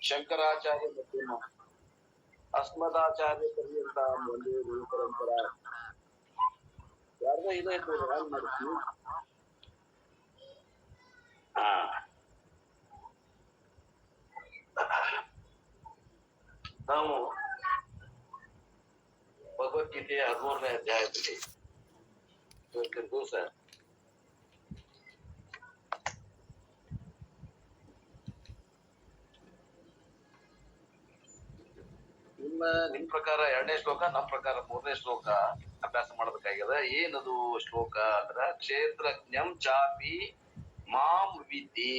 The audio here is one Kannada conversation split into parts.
ಶಂಕರಾಚಾರ್ಯ ಮಧ್ಯಮ ಅಸ್ಮದಾಚಾರ್ಯ ಪರ್ಯಂತ ಒಂದೇ ಗುರು ಪರಂಪರಾ ಯಾರ್ದ ಇದೇ ಹ್ಯಾಂಗ್ ಮಾಡ್ತೀವಿ. ನಾವು ಭಗವದ್ಗೀತೆಯ 13ನೇ ಅಧ್ಯಾಯದಲ್ಲಿ ಇವತ್ತಿನ ದಿವಸ ನಿಮ್ ಪ್ರಕಾರ 2ನೇ ಶ್ಲೋಕ, ನಮ್ ಪ್ರಕಾರ 3ನೇ ಶ್ಲೋಕ ಅಭ್ಯಾಸ ಮಾಡಬೇಕಾಗ್ಯದ. ಏನದು ಶ್ಲೋಕ ಅಂದ್ರ, ಕ್ಷೇತ್ರಜ್ಞಂ ಚಾಪಿ ಮಾಂ ವಿದ್ಧಿ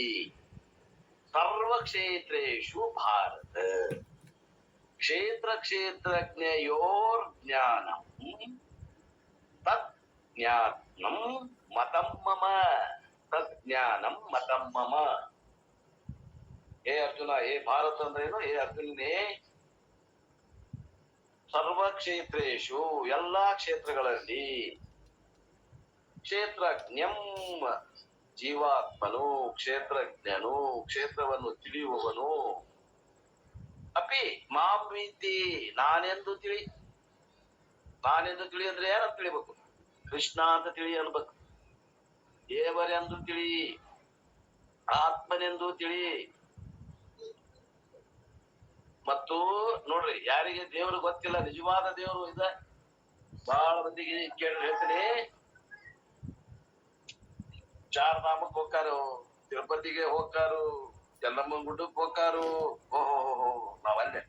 ಸರ್ವ ಕ್ಷೇತ್ರೇಷು ಭಾರತ ಕ್ಷೇತ್ರ ಕ್ಷೇತ್ರಜ್ಞಯೋರ್ ಜ್ಞಾನಂ ತತ್ ಜ್ಞಾನಂ ಮತಂ ಮಮ ತತ್ ಜ್ಞಾನಂ ಮತಂ ಮಮ. ಹೇ ಅರ್ಜುನ, ಹೇ ಭಾರತ ಅಂದ್ರೆ ಏನು? ಹೇ ಅರ್ಜುನನೇ, ಸರ್ವ ಕ್ಷೇತ್ರೇಶು ಎಲ್ಲಾ ಕ್ಷೇತ್ರಗಳಲ್ಲಿ, ಕ್ಷೇತ್ರಜ್ಞಂ ಜೀವಾತ್ಮನು, ಕ್ಷೇತ್ರಜ್ಞನು ಕ್ಷೇತ್ರವನ್ನು ತಿಳಿಯುವವನು, ಅಪಿ ಮಾಂ ವಿದ್ಧಿ ನಾನೆಂದು ತಿಳಿ. ನಾನೆಂದು ತಿಳಿ ಅಂದ್ರೆ ಏನಂತ ತಿಳಿಬೇಕು? ಕೃಷ್ಣ ಅಂತ ತಿಳಿ ಅನ್ಬೇಕು, ದೇವರೆಂದು ತಿಳಿ, ಆತ್ಮನೆಂದು ತಿಳಿ. ಮತ್ತು ನೋಡ್ರಿ, ಯಾರಿಗೆ ದೇವರು ಗೊತ್ತಿಲ್ಲ, ನಿಜವಾದ ದೇವರು ಇದ ಬಹಳ ಮಂದಿಗೆ ಕೇಳಿ ಹೇಳ್ತೀನಿ. ಚಾರ್ಧಾಮಕ್ಕೆ ಹೋಗ್ತಾರು, ತಿರುಪತಿಗೆ ಹೋಗ್ತಾರು, ಎಲ್ಲಮ್ಮನ ಗುಡ್ಡಕ್ಕೆ ಹೋಗ್ತಾರು. ಓಹೋ, ನಾವಲ್ಲೇ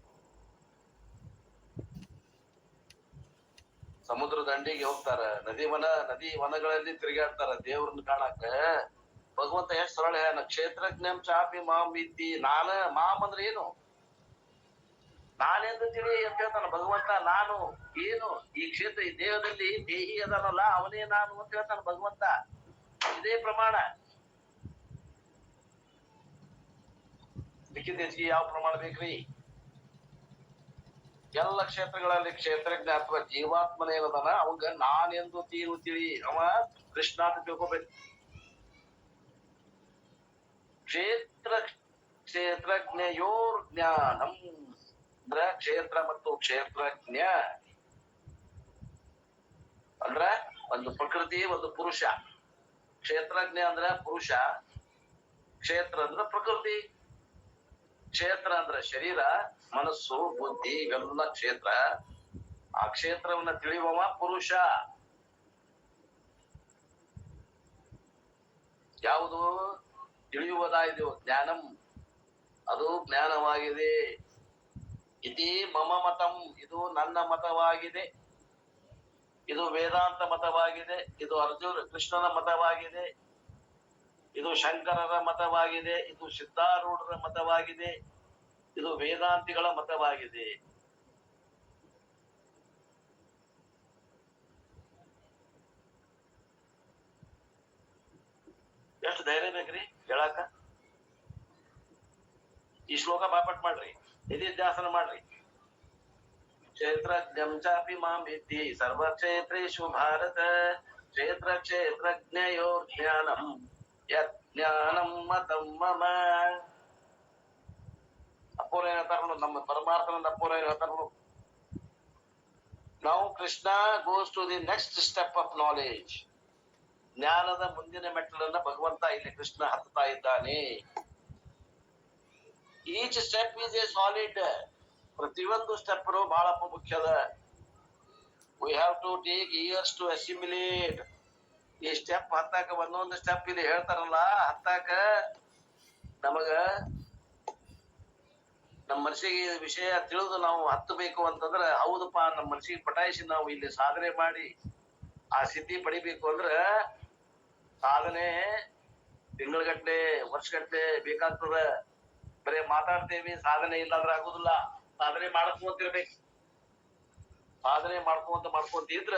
ಸಮುದ್ರ ದಂಡಿಗೆ ಹೋಗ್ತಾರ, ನದಿ ವನಗಳಲ್ಲಿ ತಿರುಗಾಡ್ತಾರ ದೇವ್ರನ್ನ ಕಾಣಾಕ. ಭಗವಂತ ಎಷ್ಟು ಸರಳ ಹೇಳ, ಕ್ಷೇತ್ರಜ್ಞಂ ಚಾಪಿ ಮಾಂ ವಿದ್ಧಿ. ಮಾಂ ಅಂದ್ರೆ ಏನು? ನಾನೆಂದು ತಿಳಿ ಅಂತ ಹೇಳ್ತಾನ ಭಗವಂತ. ನಾನು ಏನು? ಈ ಕ್ಷೇತ್ರ, ಈ ದೇಹದಲ್ಲಿ ದೇಹಿ ಅದನಲ್ಲ, ಅವನೇ ನಾನು ಅಂತ ಹೇಳ್ತಾನ ಭಗವಂತ. ಇದೇ ಪ್ರಮಾಣ. ಲಿಖಿತ ಹೆಚ್ಚಿಗೆ ಯಾವ ಪ್ರಮಾಣ ಬೇಕ್ರಿ? ಎಲ್ಲ ಕ್ಷೇತ್ರಗಳಲ್ಲಿ ಕ್ಷೇತ್ರಜ್ಞ ಅಥವಾ ಜೀವಾತ್ಮನ ಏನದಾನ, ಅವಂಗ ನಾನೆಂದು ತಿಳಿ. ಅವ ಕೃಷ್ಣ ಅಂತ ತಿಳ್ಕೊಬೇಕು. ಕ್ಷೇತ್ರಜ್ಞಯೋರ್ ಜ್ಞಾನಂ ಅಂದ್ರ ಕ್ಷೇತ್ರ ಮತ್ತು ಕ್ಷೇತ್ರಜ್ಞ ಅಂದ್ರ ಒಂದು ಪ್ರಕೃತಿ, ಒಂದು ಪುರುಷ. ಕ್ಷೇತ್ರಜ್ಞ ಅಂದ್ರ ಪುರುಷ, ಕ್ಷೇತ್ರ ಅಂದ್ರ ಪ್ರಕೃತಿ. ಕ್ಷೇತ್ರ ಅಂದ್ರ ಶರೀರ, ಮನಸ್ಸು, ಬುದ್ಧಿ, ಇವೆಲ್ಲ ಕ್ಷೇತ್ರ. ಆ ಕ್ಷೇತ್ರವನ್ನ ತಿಳಿಯುವವ ಪುರುಷ. ಯಾವುದು ತಿಳಿಯುವುದಾಯಿದೆಯೋ ಜ್ಞಾನಂ, ಅದು ಜ್ಞಾನವಾಗಿದೆ. ಇತಿ ಮಮ ಮತಂ, ಇದು ನನ್ನ ಮತವಾಗಿದೆ. ಇದು ವೇದಾಂತ ಮತವಾಗಿದೆ. ಇದು ಕೃಷ್ಣನ ಮತವಾಗಿದೆ. ಇದು ಶಂಕರರ ಮತವಾಗಿದೆ. ಇದು ಸಿದ್ಧಾರೂಢರ ಮತವಾಗಿದೆ. ಇದು ವೇದಾಂತಿಗಳ ಮತವಾಗಿದೆ. ಎಷ್ಟು ಧೈರ್ಯ ಬೇಕ್ರಿ ಹೇಳಾಕ? ಈ ಶ್ಲೋಕ ಬಾಪಟ್ ಮಾಡ್ರಿ, ನಿಧಿಧ್ಯಾಸನ ಮಾಡ್ರಿ. ಕ್ಷೇತ್ರಜ್ಞಂ ಚಾಪಿ ಮಾಂ ವಿದ್ಧಿ ಸರ್ವ ಕ್ಷೇತ್ರೇಷು ಭಾರತ ಕ್ಷೇತ್ರ ಕ್ಷೇತ್ರಜ್ಞಯೋರ್ ಜ್ಞಾನಂ ಯತ್ ಜ್ಞಾನಂ ಮತಂ ಮಮ. ಅಪ್ಪೋರ ಹೇಳ್ತಾರ, ನಮ್ಮ ಪರಮಾರ್ಥನ ಅಪ್ಪೋರ ಹೇಳ್ತಾರ. ನಾವು Krishna goes to the next step of knowledge. ಜ್ಞಾನದ ಮುಂದಿನ ಮೆಟ್ಟಲನ್ನ ಭಗವಂತ ಇಲ್ಲಿ ಕೃಷ್ಣ ಹತ್ತಾ ಇದ್ದಾನೆ. Each step is a solid. ಪ್ರತಿಯೊಂದು ಸ್ಟೆಪ್ ಬಹಳ ಮುಖ್ಯದ. We have to take years to assimilate. ಈ ಸ್ಟೆಪ್ ಹತ್ತಾಕ ಒಂದೊಂದು ಸ್ಟೆಪ್ ಇಲ್ಲಿ ಹೇಳ್ತಾರಲ್ಲ, ಹತ್ತಾಕ ನಮಗ ನಮ್ಮ ಮನಸ್ಸಿಗೆ ವಿಷಯ ತಿಳಿದು ನಾವು ಹತ್ತಬೇಕು ಅಂತಂದ್ರ, ಹೌದಪ್ಪ ನಮ್ಮ ಮನಸ್ಸಿಗೆ ಪಟಾಯಿಸಿ ನಾವು ಇಲ್ಲಿ ಸಾಧನೆ ಮಾಡಿ ಆ ಸಿದ್ಧಿ ಪಡಿಬೇಕು ಅಂದ್ರ ಸಾಧನೆ ತಿಂಗಳಗಟ್ಲೆ, ವರ್ಷಗಟ್ಲೆ ಬೇಕಾಗ್ತದ. ಬರೇ ಮಾತಾಡ್ತೇವಿ, ಸಾಧನೆ ಇಲ್ಲಾಂದ್ರೆ ಆಗುದಿಲ್ಲ. ಸಾಧನೆ ಮಾಡ್ಕೊಂತಿರ್ಬೇಕು. ಸಾಧನೆ ಮಾಡ್ಕೊಂತಿದ್ರ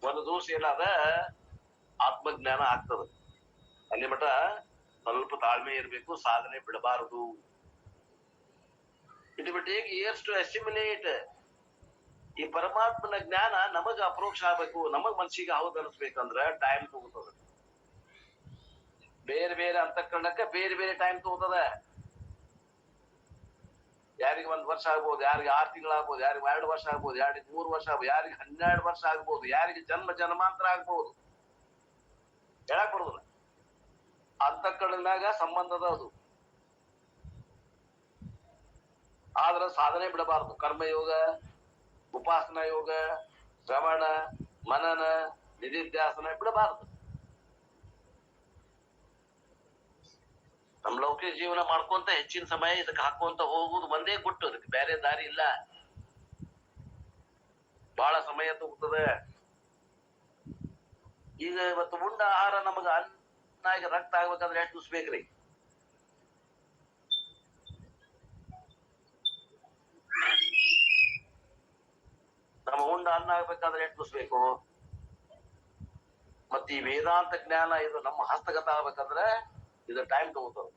ಒಂದು ದಿವಸ ಏನಾದ ಆತ್ಮಜ್ಞಾನ ಆಗ್ತದ. ಅಲ್ಲಿ ಮಟ ಸ್ವಲ್ಪ ತಾಳ್ಮೆ ಇರ್ಬೇಕು, ಸಾಧನೆ ಬಿಡಬಾರದು. It will take years to assimilate. ಈ ಪರಮಾತ್ಮನ ಜ್ಞಾನ ನಮಗ ಅಪ್ರೋಕ್ಷ ಆಗ್ಬೇಕು, ನಮಗ್ ಮನ್ಸಿಗೆ ಹೌದು ಅನಿಸ್ಬೇಕಂದ್ರ ಟೈಮ್ ತಗೋತದ. ಬೇರೆ ಬೇರೆ ಅಂತಃಕರಣಕ್ಕ ಬೇರೆ ಬೇರೆ ಟೈಮ್ ತಗೋತದ. ಯಾರಿಗೆ 1 ವರ್ಷ ಆಗ್ಬೋದು, ಯಾರಿಗೆ 6 ತಿಂಗಳಾಗ್ಬೋದು, ಯಾರಿಗೆ 2 ವರ್ಷ ಆಗ್ಬೋದು, ಯಾರಿಗೆ 3 ವರ್ಷ ಆಗ್ಬೋದು, ಯಾರಿಗೆ 12 ವರ್ಷ ಆಗ್ಬೋದು, ಯಾರಿಗೆ ಜನ್ಮಾಂತರ ಆಗ್ಬೋದು, ಹೇಳಕ್ ಬರುದಿಲ್ಲ. ಅಂತ ಕಡೆನಾಗ ಸಂಬಂಧದ ಅದು. ಆದ್ರ ಸಾಧನೆ ಬಿಡಬಾರದು. ಕರ್ಮಯೋಗ, ಉಪಾಸನಾ ಯೋಗ, ಶ್ರವಣ ಮನನ, ನಿಧಿಧ್ಯಾಸನ ಬಿಡಬಾರದು. ನಮ್ ಲೌಕಿಕ ಜೀವನ ಮಾಡ್ಕೊಂತ ಹೆಚ್ಚಿನ ಸಮಯ ಇದಕ್ಕೆ ಹಾಕುವಂತ ಹೋಗುದು ಒಂದೇ ಗುಟ್ಟು. ಅದಕ್ಕೆ ಬೇರೆ ದಾರಿ ಇಲ್ಲ. ಬಹಳ ಸಮಯ ತಗೋತದೆ. ಈಗ ಇವತ್ತು ಉಂಡ ಆಹಾರ ನಮಗ ಅನ್ನಾಗಿ ರಕ್ತ ಆಗ್ಬೇಕಂದ್ರೆ ಎಷ್ಟು ದಿವ್ಸ ಬೇಕ್ರಿ? ನಮ್ಮ ಉಂಡ ಅನ್ನ ಆಗ್ಬೇಕಾದ್ರೆ ಎಷ್ಟು ದಿವ್ಸ ಬೇಕು? ಮತ್ತೆ ಈ ವೇದಾಂತ ಜ್ಞಾನ ಇದು ನಮ್ಮ ಹಸ್ತಗತ ಆಗ್ಬೇಕಂದ್ರೆ ಇದು time ತಗೋತದೆ.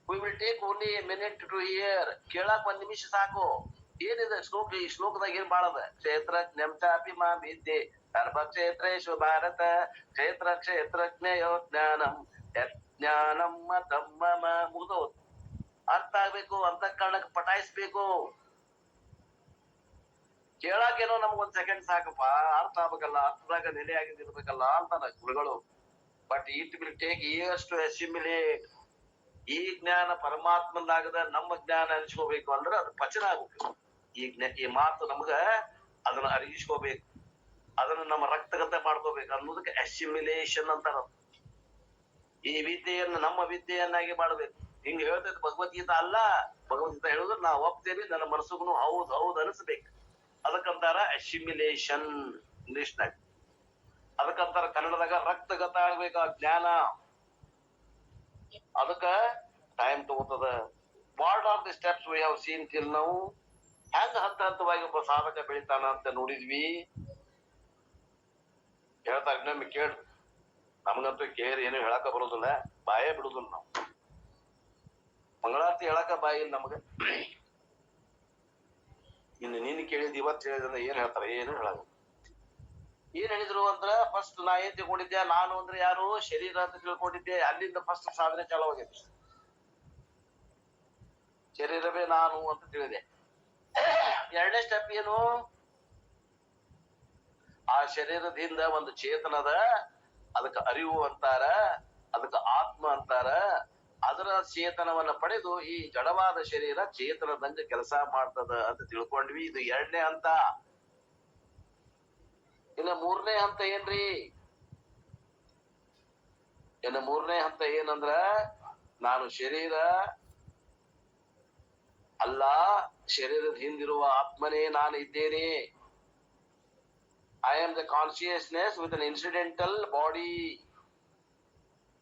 We will take only a minute to hear. ಕೇಳಾಕ್ 1 ನಿಮಿಷ ಸಾಕು. ಏನಿದೆ ಶ್ಲೋಕ? ಈ ಶ್ಲೋಕದಾಗ ಏನ್ ಬಾಳದ? ಕ್ಷೇತ್ರಜ್ಞಂ ಚಾಪಿ ಮಾ ವಿದ್ಯೆ ಸರ್ವಕ್ಷೇತ್ರೇಷು ಭಾರತ ಕ್ಷೇತ್ರಜ್ಞಯೋ ಜ್ಞಾನಂ ಯಜ್ಞಾನಂ ಮತಂ ಮಮ. ಮುಗ್ದೋದು. ಅರ್ಥ ಆಗ್ಬೇಕು, ಅಂತಃಕರಣಕ್ಕೆ ಪಟಾಯಿಸ್ಬೇಕು. ಕೇಳಾಕೇನೋ ನಮ್ಗ್ 1 ಸೆಕೆಂಡ್ ಸಾಕಪ್ಪ, ಅರ್ಥ ಆಗ್ಬೇಕಲ್ಲ, ಅರ್ಥದಾಗ ನೆಲೆಯಾಗಿರ್ಬೇಕಲ್ಲ ಅಂತಾರ ಗುರುಗಳು. But it will take years to assimilate. ಈ ಜ್ಞಾನ ಪರಮಾತ್ಮನಾಗದ ನಮ್ಮ ಜ್ಞಾನ ಅನಿಸ್ಕೋಬೇಕು ಅಂದ್ರೆ ಅದು ಪಚನ ಆಗ್ಬೇಕು. ಈ ಮಾತು ನಮ್ಗ ಅದನ್ನ ಅರಿಗಿಸ್ಕೋಬೇಕು, ಅದನ್ನ ನಮ್ಮ ರಕ್ತಗತ ಮಾಡ್ಕೋಬೇಕು ಅನ್ನೋದಕ್ಕೆ ಅಸಿಮಿಲೇಷನ್ ಅಂತಾರ. ಈ ವಿದ್ಯೆಯನ್ನು ನಮ್ಮ ವಿದ್ಯೆಯನ್ನಾಗಿ ಮಾಡ್ಬೇಕು. ಹಿಂಗ ಹೇಳ್ತೈತೆ ಭಗವದ್ಗೀತಾ. ಅಲ್ಲ, ಭಗವದ್ಗೀತಾ ಹೇಳಿದ್ರೆ ನಾ ಒಪ್ತೇನೆ, ನನ್ನ ಮನಸ್ಸಿಗೂ ಹೌದ್ ಹೌದ್ ಅನಿಸ್ಬೇಕು. ಅದಕ್ಕಂತಾರ ಅಸಿಮಿಲೇಷನ್ ಇಂಗ್ಲಿಷ್ನಾಗ. ಅದಕ್ಕಂತಾರ ಕನ್ನಡದಾಗ ರಕ್ತಗತ ಆಗ್ಬೇಕು ಆ ಜ್ಞಾನ. ಅದಕ್ಕ ಟೈಮ್ ತಗೋತದ. What are the steps we have seen till now? ಹೆಂಗ ಹಂತ ಹಂತವಾಗಿ ಒಬ್ಬ ಸಾಧಕ ಬೆಳಿತಾನ ಅಂತ ನೋಡಿದ್ವಿ. ಹೇಳ್ತಾರ, ಇನ್ನೊಮ್ಮೆ ಕೇಳ್ರಿ. ನಮ್ಗಂತೂ ಕೇಳಿ ಏನು ಹೇಳಕ ಬರೋದಿಲ್ಲ, ಬಾಯೇ ಬಿಡುದಿಲ್ಲ ನಾವು. ಮಂಗಳಾರತಿ ಹೇಳಕ ಬಾಯಿ ಇಲ್ಲ ನಮಗ. ಇನ್ನು ನೀನ್ ಕೇಳಿದ್ ಇವತ್ತು ಹೇಳಿದ್ರೆ ಏನ್ ಹೇಳ್ತಾರ? ಏನು ಹೇಳಲ್ಲ. ಏನ್ ಹೇಳಿದ್ರು ಅಂದ್ರ ಫಸ್ಟ್ ನಾ ಏನ್ ತಿಳ್ಕೊಂಡಿದ್ದೆ? ನಾನು ಅಂದ್ರೆ ಯಾರು? ಶರೀರ ಅಂತ ತಿಳ್ಕೊಂಡಿದ್ದೆ. ಅಲ್ಲಿಂದ ಫಸ್ಟ್ ಸಾಧನೆ ಚಾಲು ಆಗೈತಿ. ಶರೀರವೇ ನಾನು ಅಂತ ತಿಳಿದೆ. 2ನೇ ಸ್ಟೆಪ್ ಏನು? ಆ ಶರೀರದಿಂದ ಒಂದು ಚೇತನದ, ಅದಕ್ಕೆ ಅರಿವು ಅಂತಾರ, ಅದಕ್ಕೆ ಆತ್ಮ ಅಂತಾರ. ಅದರ ಚೇತನವನ್ನ ಪಡೆದು ಈ ಜಡವಾದ ಶರೀರ ಚೇತನದಂಗ ಕೆಲಸ ಮಾಡ್ತದ ಅಂತ ತಿಳ್ಕೊಂಡ್ವಿ. ಇದು 2ನೇ ಹಂತ. ಇನ್ನ 3ನೇ ಹಂತ ಏನ್ರಿ? ಇನ್ನು 3ನೇ ಹಂತ ಏನಂದ್ರ, ನಾನು ಶರೀರ ಅಲ್ಲ, ಶರೀರದ ಹಿಂದಿರುವ ಆತ್ಮನೇ ನಾನು ಇದ್ದೇನೆ. I am the consciousness with an incidental body.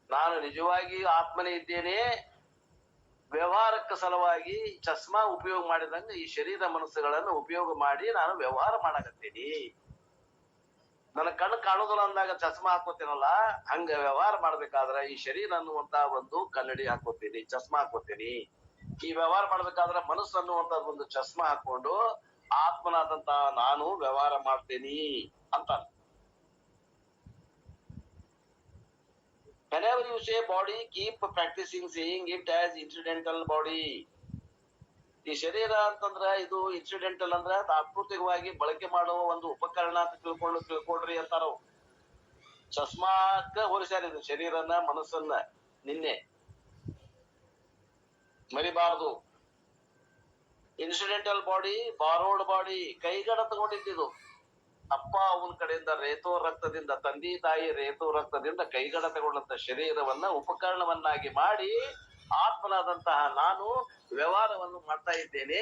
ನಾನು ನಿಜವಾಗಿ ಆತ್ಮನೇ ಇದ್ದೇನೆ. ವ್ಯವಹಾರಕ್ಕೆ ಸಲುವಾಗಿ ಚಸ್ಮಾ ಉಪಯೋಗ ಮಾಡಿದಂಗ ಈ ಶರೀರ ಮನಸ್ಸುಗಳನ್ನು ಉಪಯೋಗ ಮಾಡಿ ನಾನು ವ್ಯವಹಾರ ಮಾಡಕತ್ತೀನಿ. ನನ್ನ ಕಣ್ಣು ಕಾಣುದಿಲ್ಲ ಅಂದಾಗ ಚಸ್ಮಾ ಹಾಕೋತೀನಲ್ಲ, ಹಂಗ ವ್ಯವಹಾರ ಮಾಡ್ಬೇಕಾದ್ರ ಈ ಶರೀರ ಅನ್ನುವಂತ ಒಂದು ಕನ್ನಡಿ ಹಾಕೋತೀನಿ, ಚಸ್ಮಾ ಹಾಕೋತೀನಿ. ಈ ವ್ಯವಹಾರ ಮಾಡ್ಬೇಕಾದ್ರೆ ಮನಸ್ಸು ಅನ್ನುವಂತ ಒಂದು ಚಸ್ಮಾ ಹಾಕೊಂಡು ಆತ್ಮನಾದಂತ ನಾನು ವ್ಯವಹಾರ ಮಾಡ್ತೇನಿ ಅಂತ. Whenever you say body, keep practicing saying it as incidental body. ಈ ಶರೀರ ಅಂತಂದ್ರ ಇದು ಇನ್ಸಿಡೆಂಟಲ್ ಅಂದ್ರ ತಾತ್ಪೂರ್ತಿಕವಾಗಿ ಬಳಕೆ ಮಾಡುವ ಒಂದು ಉಪಕರಣ ಅಂತ ತಿಳ್ಕೊಳ್ರಿ ಅಂತಾರ. ಚಸ್ಮಾಕ್ಕ ಹೋಲಿಸ್ಯಾರ ಶರೀರನ ಮನಸ್ಸನ್ನ. ನಿನ್ನೆ ಮರಿಬಾರದು. ಇನ್ಸಿಡೆಂಟಲ್ ಬಾಡಿ, ಬಾರೋಡ್ ಬಾಡಿ, ಕೈಗಡ ತಗೊಂಡಿದ್ದು. ಅಪ್ಪ ಅವನ ಕಡೆಯಿಂದ ರೇತೋ ರಕ್ತದಿಂದ, ತಂದೆ ತಾಯಿ ರೇತೋ ರಕ್ತದಿಂದ ಕೈಗಡ ತಗೊಂಡಂತ ಶರೀರವನ್ನ ಉಪಕರಣವನ್ನಾಗಿ ಮಾಡಿ ಆತ್ಮನಾದಂತಹ ನಾನು ವ್ಯವಹಾರವನ್ನು ಮಾಡ್ತಾ ಇದ್ದೇನೆ.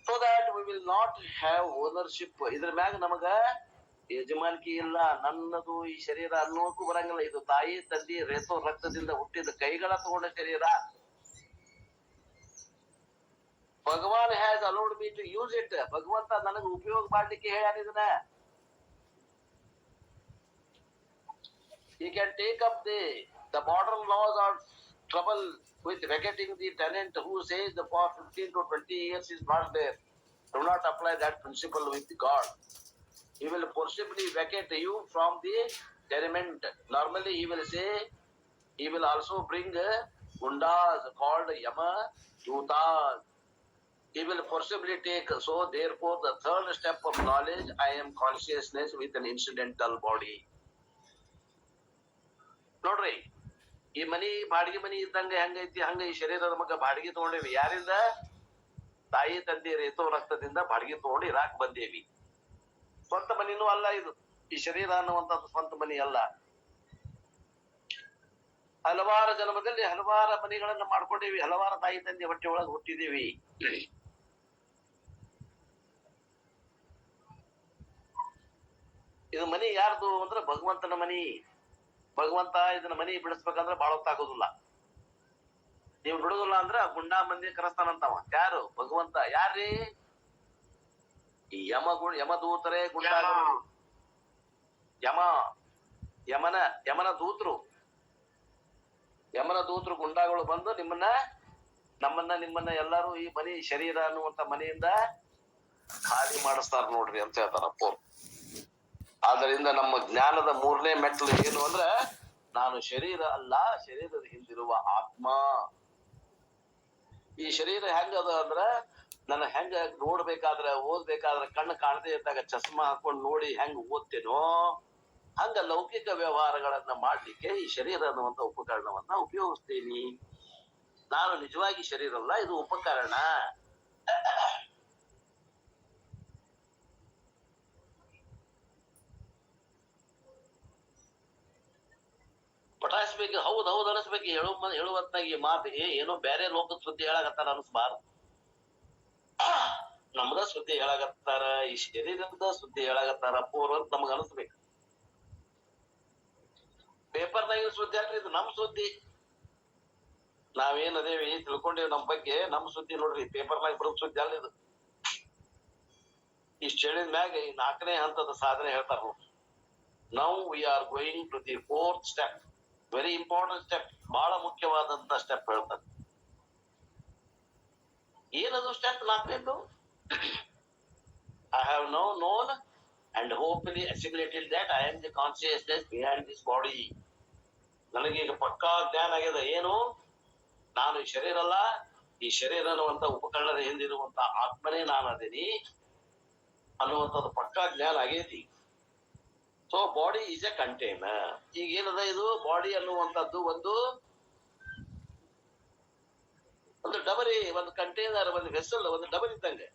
So that we will not have ownership. ಇದ್ರ ಮ್ಯಾಗ ನಮಗ ಯಜಮಾನಿಕೆ ಇಲ್ಲ. ನನ್ನದು ಈ ಶರೀರ ಅನ್ನೋಕ್ಕೂ ಬರಂಗಿಲ್ಲ. ಇದು ತಾಯಿ ತಂದೆ ರೇತೋ ರಕ್ತದಿಂದ ಹುಟ್ಟಿದ ಕೈಗಳ ತಗೊಂಡ ಶರೀರ. Bhagwan has allowed me to use it. ಭಗವಂತ ನನಗೆ ಉಪಯೋಗ ಮಾಡ್ಲಿಕ್ಕೆ ಹೇಳಿದನ. He can take up the modern laws of trouble with vacating the tenant who says the for 15 to 20 years is not there. Do not apply that principle with God. He will forcibly vacate you from the tenement. Normally he will say He will also bring gundas called Yama Dutas. He will forcibly take. So therefore, the third step of knowledge, I am consciousness with an incidental body. ನೋಡ್ರಿ, ಈ ಮನಿ ಬಾಡಿಗೆ ಮನಿ ಇದ್ದಂಗ ಹೆಂಗೈತಿ ಹಂಗ ಈ ಶರೀರದ ಮಗ ಬಾಡಿಗೆ ತಗೊಂಡೇವಿ. ಯಾರಿಂದ? ತಾಯಿ ತಂದೆ ರೇತೋ ರಕ್ತದಿಂದ ಬಾಡಿಗೆ ತಗೊಂಡು ಇರಾಕ್ ಬಂದೇವಿ. ಸ್ವಂತ ಮನಿನೂ ಅಲ್ಲ ಇದು. ಈ ಶರೀರ ಅನ್ನುವಂಥದ್ದು ಸ್ವಂತ ಮನಿ ಅಲ್ಲ. ಹಲವಾರು ಜನ್ಮದಲ್ಲಿ ಹಲವಾರು ಮನಿಗಳನ್ನ ಮಾಡ್ಕೊಂಡೇವಿ, ಹಲವಾರು ತಾಯಿ ತಂದೆ ಹೊಟ್ಟೆ ಒಳಗೆ ಹುಟ್ಟಿದೇವಿ. ಇದು ಮನಿ ಯಾರ್ದು ಅಂದ್ರೆ ಭಗವಂತನ ಮನಿ. ಭಗವಂತ ಇದನ್ನ ಮನಿ ಬಿಡಿಸ್ಬೇಕಂದ್ರೆ ಬಾಳ ಹೊತ್ತಾಗೋದಿಲ್ಲ. ನೀವು ಬಿಡುದಿಲ್ಲ ಅಂದ್ರ ಗುಂಡಾ ಮಂದಿ ಕರೆಸ್ತಾನಂತವ. ಯಾರು? ಭಗವಂತ. ಯಾರ್ರೀ? ಈ ಯಮದೂತರೇ ಗುಂಡಾಗಳು. ಯಮನ ದೂತರು ಗುಂಡಾಗಳು ಬಂದು ನಿಮ್ಮನ್ನ ಎಲ್ಲಾರು ಈ ಮನಿ ಶರೀರ ಅನ್ನುವಂತ ಮನೆಯಿಂದ ಖಾಲಿ ಮಾಡಿಸ್ತಾರ ನೋಡ್ರಿ ಅಂತ ಹೇಳ್ತಾರಪ್ಪ. ಆದ್ದರಿಂದ ನಮ್ಮ ಜ್ಞಾನದ 3ನೇ ಮೆಟ್ಟಲು ಏನು ಅಂದ್ರ, ನಾನು ಶರೀರ ಅಲ್ಲ, ಶರೀರದ ಹಿಂದಿರುವ ಆತ್ಮ. ಈ ಶರೀರ ಹೆಂಗ ಅದ ಅಂದ್ರ, ನನ್ನ ಹೆಂಗ ಓದ್ಬೇಕಾದ್ರೆ ಕಣ್ಣು ಕಾಣದೇ ಇದ್ದಾಗ ಚಸ್ಮಾ ಹಾಕೊಂಡ್ ನೋಡಿ ಹೆಂಗ್ ಓದ್ತೇನೋ ಹಂಗ ಲೌಕಿಕ ವ್ಯವಹಾರಗಳನ್ನ ಮಾಡ್ಲಿಕ್ಕೆ ಈ ಶರೀರ ಅನ್ನುವಂತ ಉಪಕರಣವನ್ನ ಉಪಯೋಗಿಸ್ತೇನಿ. ನಾನು ನಿಜವಾಗಿ ಶರೀರ ಅಲ್ಲ, ಇದು ಉಪಕರಣ. ಪಟಾಯಿಸ್ಬೇಕು, ಹೌದ್ ಅನಿಸ್ಬೇಕು. ಹೇಳುವತ್ನಾಗ ಈ ಮಾತಿಗೆ ಏನೋ ಬೇರೆ ಲೋಕದ ಸುದ್ದಿ ಹೇಳಾಕತ್ತಾರ ಅನಿಸ್ಬಾರ್ದು. ನಮ್ದ ಸುದ್ದಿ ಹೇಳಾಕತ್ತಾರ, ಈ ಶರೀರದ ಸುದ್ದಿ ಹೇಳಾಕತ್ತಾರ ಪೂರ್ವ ಅಂತ ನಮಗ ಅನಿಸ್ಬೇಕು. ಪೇಪರ್ನಾಗ ಸುದ್ದಿ ಅಲ್ರಿ, ಇದು ನಮ್ ಸುದ್ದಿ. ನಾವೇನದೇವಿ ತಿಳ್ಕೊಂಡೇವಿ ನಮ್ ಬಗ್ಗೆ, ನಮ್ ಸುದ್ದಿ ನೋಡ್ರಿ. ಪೇಪರ್ನಾಗ ಬರೋ ಸುದ್ದಿ ಅಲ್ಲ ಇದು. ಇಷ್ಟ ಹೇಳಿದ ಮ್ಯಾಗ ಈ 4ನೇ ಹಂತದ ಸಾಧನೆ ಹೇಳ್ತಾರ ನೋಡ್ರಿ. Now we are going to the 4th step. Very important step, ಬಹಳ ಮುಖ್ಯವಾದಂತ ಸ್ಟೆಪ್ ಹೇಳ್ತಾರೆ. ಏನದು ಸ್ಟೆಪ್ 4ನೇದು? I have now known and hopefully assimilated that I am the consciousness behind this body. ನನಗೀಗ ಪಕ್ಕಾ ಜ್ಞಾನ ಆಗ್ಯದ. ಏನು? ನಾನು ಈ ಶರೀರ ಅಲ್ಲ, ಈ ಶರೀರ ಅನ್ನುವಂತ ಉಪಕರಣದ ಹಿಂದಿರುವಂತ ಆತ್ಮನೇ ನಾನು ಅದೇನಿ ಅನ್ನುವಂಥದ್ದು ಪಕ್ಕಾ ಜ್ಞಾನ ಆಗೈತಿ. So body is A container. ಈಗ ಏನದ ಇದು ಬಾಡಿ ಅನ್ನುವಂಥದ್ದು ಒಂದು ಡಬರಿ, ಒಂದು ಕಂಟೈನರ್, ಒಂದು ವೆಸಲ್, ಒಂದು ಡಬರಿ ಇದ್ದಂಗೆ.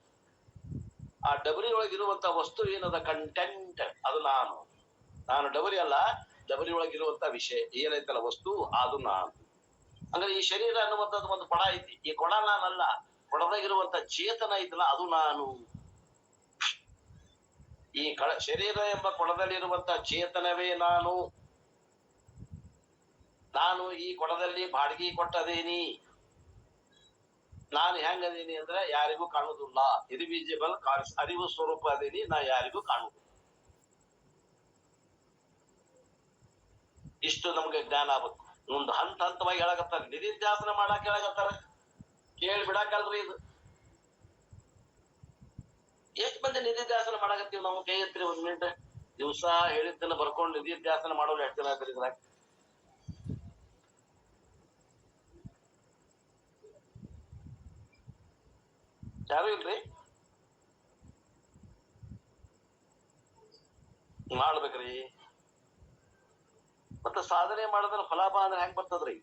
ಆ ಡಬರಿ ಒಳಗಿರುವಂತ ವಸ್ತು ಏನದ ಕಂಟೆಂಟ್, ಅದು ನಾನು ಡಬರಿ ಅಲ್ಲ, ಡಬರಿ ಒಳಗಿರುವಂತ ವಿಷಯ ಏನೈತಲ್ಲ ವಸ್ತು, ಅದು ನಾನು. ಅಂದ್ರೆ ಈ ಶರೀರ ಅನ್ನುವಂಥದ್ದು ಒಂದು ಕೊಡ ಐತಿ. ಈ ಕೊಡ ನಾನಲ್ಲ, ಕೊಡದಾಗಿರುವಂತ ಚೇತನ ಐತಲ್ಲ ಅದು ನಾನು. ಈ ಶರೀರ ಎಂಬ ಕೊಡದಲ್ಲಿರುವಂತ ಚೇತನವೇ ನಾನು. ಈ ಕೊಡದಲ್ಲಿ ಬಾಡಿಗೆ ಕೊಟ್ಟದೇನಿ. ನಾನು ಹೆಂಗದೀನಿ ಅಂದ್ರೆ ಯಾರಿಗೂ ಕಾಣುದಿಲ್ಲ. ಇನ್ವಿಸಿಬಲ್ ಅರಿವು ಸ್ವರೂಪ ಅದೀನಿ, ನಾ ಯಾರಿಗೂ ಕಾಣುದು. ಇಷ್ಟು ನಮ್ಗೆ ಜ್ಞಾನ ಆಗ್ಬೇಕು. ಒಂದು ಹಂತವಾಗಿ ಹೇಳಕತ್ತಾರ, ನಿಧಿಧ್ಯಾಸನ ಮಾಡಾಕ ಹೇಳಕತ್ತಾರ. ಕೇಳಿ ಬಿಡಾಕಲ್ರಿ ಇದು. ಎಷ್ಟು ಮಂದಿ ನಿಧಿಧ್ಯಾಸನ ಮಾಡಾಕತ್ತೀವಿ ನಾವು? ಕೈ ಎತ್ತಿರಿ 1 ಮಿನಿಟ್. ದಿವಸ ಹೇಳಿದ್ದನ್ನ ಬರ್ಕೊಂಡು ನಿಧಿಧ್ಯಾಸನ ಮಾಡೋರು ಎಷ್ಟು ಜನ ಆಗ್ತಾರೆ ಇದ್ರಾಗ? ಯಾರು ಇಲ್ರಿ? ಮಾಡ್ಬೇಕ್ರಿ. ಮತ್ತ ಸಾಧನೆ ಮಾಡೋದ್ರ ಫಲಾಭ ಅಂದ್ರೆ ಹೆಂಗ್ ಬರ್ತದ್ರಿ?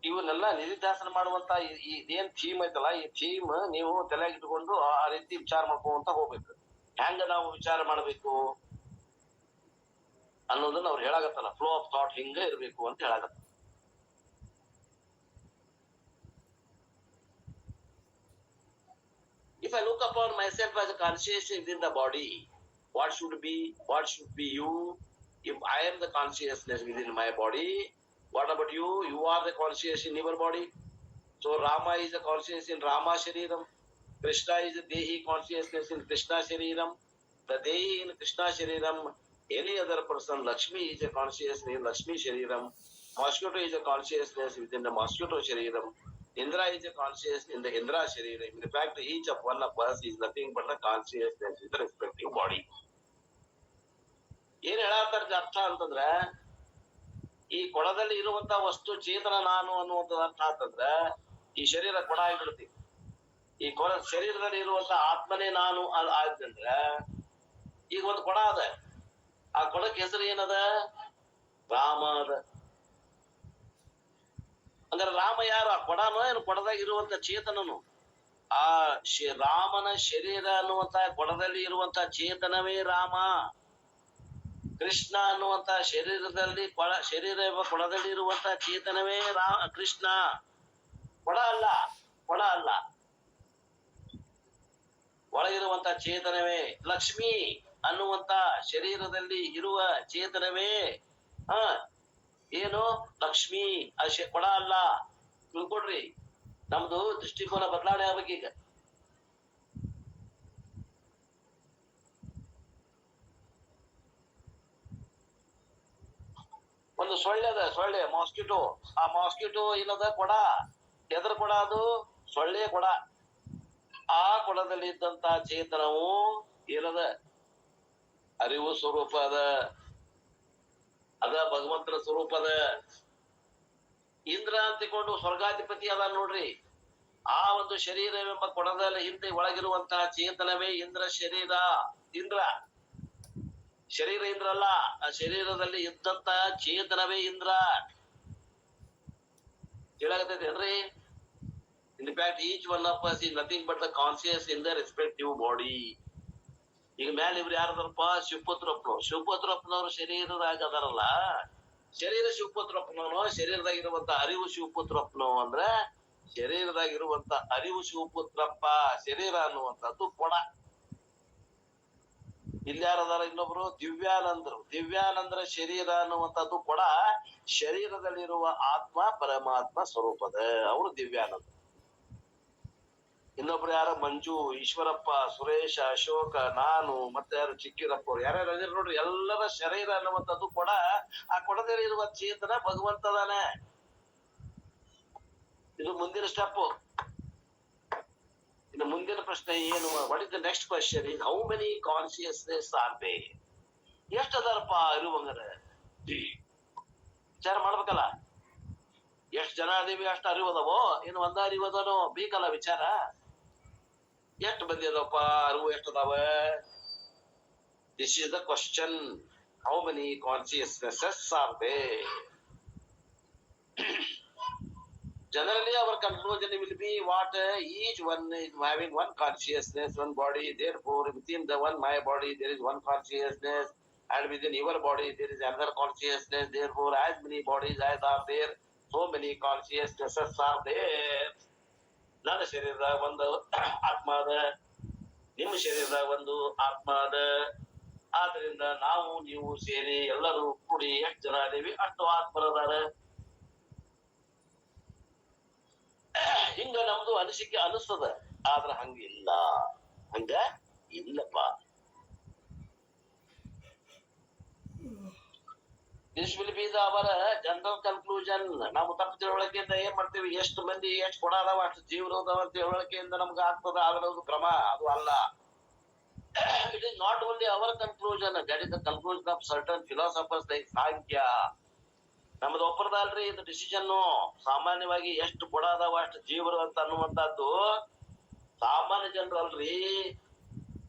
ಇವನ್ನೆಲ್ಲ ನಿಧಿಧ್ಯಾಸನ ಮಾಡುವಂತ ಇದೇನ್ ಥೀಮ್ ಐತಲ್ಲ, ಈ ಥೀಮ್ ನೀವು ತಲೆಯಾಗಿ ಇಟ್ಕೊಂಡು ಆ ರೀತಿ ವಿಚಾರ ಮಾಡ್ಕೊಂತ ಹೋಗ್ಬೇಕು. ಹೆಂಗ ನಾವು ವಿಚಾರ ಮಾಡ್ಬೇಕು ಅನ್ನೋದನ್ನ ಅವ್ರು ಹೇಳಾಗತ್ತಲ್ಲ. ಫ್ಲೋ ಆಫ್ ಥಾಟ್ ಹಿಂಗ ಇರ್ಬೇಕು ಅಂತ ಹೇಳಾಗತ್ತ. If I look upon myself as a consciousness within the body, what should be you? If I am the consciousness within my body, what about you? You are the consciousness in your body. So Rama is a consciousness in Rama Shariram. Krishna is a Dehi consciousness in Krishna Shariram. The Dehi in Krishna Shariram. Any other person, Lakshmi is a consciousness in Lakshmi Shariram. Mosquito is a consciousness within the mosquito Shariram. Indra is a conscious in the Indra Sharira. In fact, each of one of us is nothing but the consciousness in the respective body. ಏನ್ ಹೇಳತ್ತಾರ ಅರ್ಥ ಅಂತಂದ್ರ ಈ ಕೊಡದಲ್ಲಿ ಇರುವಂತ ವಸ್ತು ಚೇತನ ನಾನು ಅನ್ನುವಂಥದ್ದು ಅರ್ಥ ಅಂತಂದ್ರ ಈ ಶರೀರ ಕೊಡ ಆಗಿಬಿಡ್ತಿ. ಈ ಶರೀರದಲ್ಲಿ ಇರುವಂತ ಆತ್ಮನೇ ನಾನು ಆದ್ದಂದ್ರ ಈಗ ಒಂದು ಕೊಡ ಅದ, ಆ ಕೊಡಕ್ಕೆ ಹೆಸರು ಏನದ? ರಾಮ ಅದ. ಅಂದ್ರೆ ರಾಮ ಯಾರು? ಆ ಕೊಡನೋ ಏನು ಕೊಡದಾಗ ಇರುವಂತ ಚೇತನನು? ಆ ರಾಮನ ಶರೀರ ಅನ್ನುವಂತ ಕೊಡದಲ್ಲಿ ಇರುವಂತ ಚೇತನವೇ ರಾಮ. ಕೃಷ್ಣ ಅನ್ನುವಂತ ಶರೀರದಲ್ಲಿ ಶರೀರ ಕೊಡದಲ್ಲಿ ಇರುವಂತ ಚೇತನವೇ ಕೃಷ್ಣ. ಕೊಡ ಅಲ್ಲ, ಕೊಡ ಅಲ್ಲ, ಒಳಗಿರುವಂತ ಚೇತನವೇ ಲಕ್ಷ್ಮಿ ಅನ್ನುವಂತ ಶರೀರದಲ್ಲಿ ಇರುವ ಚೇತನವೇ ಏನು? ಲಕ್ಷ್ಮಿ. ಕೊಡ ಅಲ್ಲ. ತಿಳ್ಕೊಡ್ರಿ, ನಮ್ದು ದೃಷ್ಟಿಕೋನ ಬದಲಾವಣೆ ಆಗ್ಬೇಕೀಗ. ಒಂದು ಸೊಳ್ಳೆ ಅದ, ಸೊಳ್ಳೆ ಮಾಸ್ಕಿಟೋ. ಆ ಮಾಸ್ಕಿಟೋ ಏನದ? ಕೊಡ. ಎದ್ರ ಕೊಡ ಅದು? ಸೊಳ್ಳೆ ಕೊಡ. ಆ ಕೊಡದಲ್ಲಿ ಇದ್ದಂತ ಚೇತನವು ಏನದ? ಅರಿವು ಸ್ವರೂಪ ಅದ. ಭಗವಂತನ ಸ್ವರೂಪ ಅದ. ಇಂದ್ರ ಅಂತಿಕೊಂಡು ಸ್ವರ್ಗಾಧಿಪತಿ ಅದ ನೋಡ್ರಿ. ಆ ಒಂದು ಶರೀರವೆಂಬ ಕೊಡದಲ್ಲಿ ಹಿಂದೆ ಒಳಗಿರುವಂತಹ ಚೇತನವೇ ಇಂದ್ರ ಶರೀರ. ಇಂದ್ರ ಶರೀರ ಇಂದ್ರ ಅಲ್ಲ, ಆ ಶರೀರದಲ್ಲಿ ಇದ್ದಂತ ಚೇತನವೇ ಇಂದ್ರ. ಹೇಳಾಗತೈತಿ ಏನ್ರಿ? In fact each one of us is nothing but the conscious in the respective body. ಈಗ ಮೇಲೆ ಇವ್ರು ಯಾರದಾರಪ್ಪ? ಶಿವಪುತ್ರಪ್ಪನವ್ರು. ಶಿವಪುತ್ರಪ್ಪನವ್ರು ಶರೀರದಾಗ ಅದಾರಲ್ಲ, ಶರೀರ ಶಿವಪುತ್ರಪ್ಪನವನು. ಶರೀರದಾಗ ಇರುವಂತ ಅರಿವು ಶಿವಪುತ್ರಪ್ಪನವ್ ಅಂದ್ರ ಶರೀರದಾಗ ಇರುವಂತ ಅರಿವು ಶಿವಪುತ್ರಪ್ಪ. ಶರೀರ ಅನ್ನುವಂಥದ್ದು ಕೊಡ. ಇಲ್ಲಿ ಯಾರದಾರ? ಇನ್ನೊಬ್ರು ದಿವ್ಯಾನಂದರು. ದಿವ್ಯಾನಂದರ ಶರೀರ ಅನ್ನುವಂಥದ್ದು ಕೊಡ. ಶರೀರದಲ್ಲಿರುವ ಆತ್ಮ ಪರಮಾತ್ಮ ಸ್ವರೂಪದ, ಅವರು ದಿವ್ಯಾನಂದ. ಇನ್ನೊಬ್ರು ಯಾರ? ಮಂಜು, ಈಶ್ವರಪ್ಪ, ಸುರೇಶ, ಅಶೋಕ, ನಾನು, ಮತ್ತೆ ಯಾರು? ಚಿಕ್ಕಿರಪ್ಪ. ಅವ್ರು ಯಾರ್ಯಾರು ಅದಿರ ನೋಡ್ರಿ. ಎಲ್ಲರ ಶರೀರ ಅನ್ನುವಂಥದ್ದು ಕೊಡ. ಆ ಕೊಡದಲ್ಲಿ ಇರುವ ಚೇತನ ಭಗವಂತದಾನೆ. ಇದು ಮುಂದಿನ ಸ್ಟೆಪ್. ಇನ್ನು ಮುಂದಿನ ಪ್ರಶ್ನೆ ಏನು? What is the next question? In how many consciousness are they? ಎಷ್ಟು ಅದಾರಪ್ಪ ಅರಿವಂಗರ? ವಿಚಾರ ಮಾಡ್ಬೇಕಲ್ಲ. ಎಷ್ಟು ಜನ ಅದೀವಿ ಅಷ್ಟು ಅರಿವದವೋ? ಇನ್ನು ಒಂದ ಅರಿವದನೋ? ಬೇಕಲ್ಲ ವಿಚಾರ. ಎಷ್ಟು ಮಂದಿ ಅದಪ್ಪ ಅರಿವು? ಎಷ್ಟು ಅದಾವ? This is the question. How many consciousnesses are they? Generally, our conclusion will be what each one is having one consciousness, one body. Therefore, within the one my body there is one consciousness, and within your body there is another consciousness. Therefore, as many bodies as are there, so many consciousnesses are there. ನನ್ನ ಶರೀರದಾಗ ಒಂದು ಆತ್ಮ ಅದ, ನಿಮ್ಮ ಶರೀರದಾಗ ಒಂದು ಆತ್ಮ ಅದ. ಆದ್ರಿಂದ ನಾವು ನೀವು ಸೇರಿ ಎಲ್ಲರೂ ಕೂಡಿ ಎಷ್ಟು ಜನ ಅದೀವಿ ಅಷ್ಟು ಆತ್ಮರದಾರ. ಹಿಂಗ ನಮ್ದು ಅನಿಸಿಕೆ ಅನಿಸ್ತದ. ಆದ್ರ ಹಂಗ ಇಲ್ಲ, ಹಂಗ ಇಲ್ಲಪ್ಪ. This will be the our general conclusion. ನಾವು ತಪ್ಪು ತಿಳುವಳಿಕೆಯಿಂದ ಏನ್ ಮಾಡ್ತೀವಿ? ಎಷ್ಟು ಮಂದಿ ಎಷ್ಟು ಕೊಡ ಅದಾವ ಅಷ್ಟು ಜೀವನ ಅದಾವ ಅಂತ ತಿಳುವಳಿಕೆಯಿಂದ ನಮ್ಗೆ ಆಗ್ತದ. ಆಗೋದು ಕ್ರಮ ಅದು ಅಲ್ಲ. It is not only our conclusion, that is the conclusion of certain philosophers like Sankhya. ನಮ್ದು ಒಬ್ಬರದಲ್ರಿ ಇದು ಡಿಸಿಷನ್. ಸಾಮಾನ್ಯವಾಗಿ ಎಷ್ಟು ಕೊಡ ಅದಾವ ಅಷ್ಟು ಜೀವರು ಅಂತ ಅನ್ನುವಂತದ್ದು ಸಾಮಾನ್ಯ ಜನರಲ್ರಿ.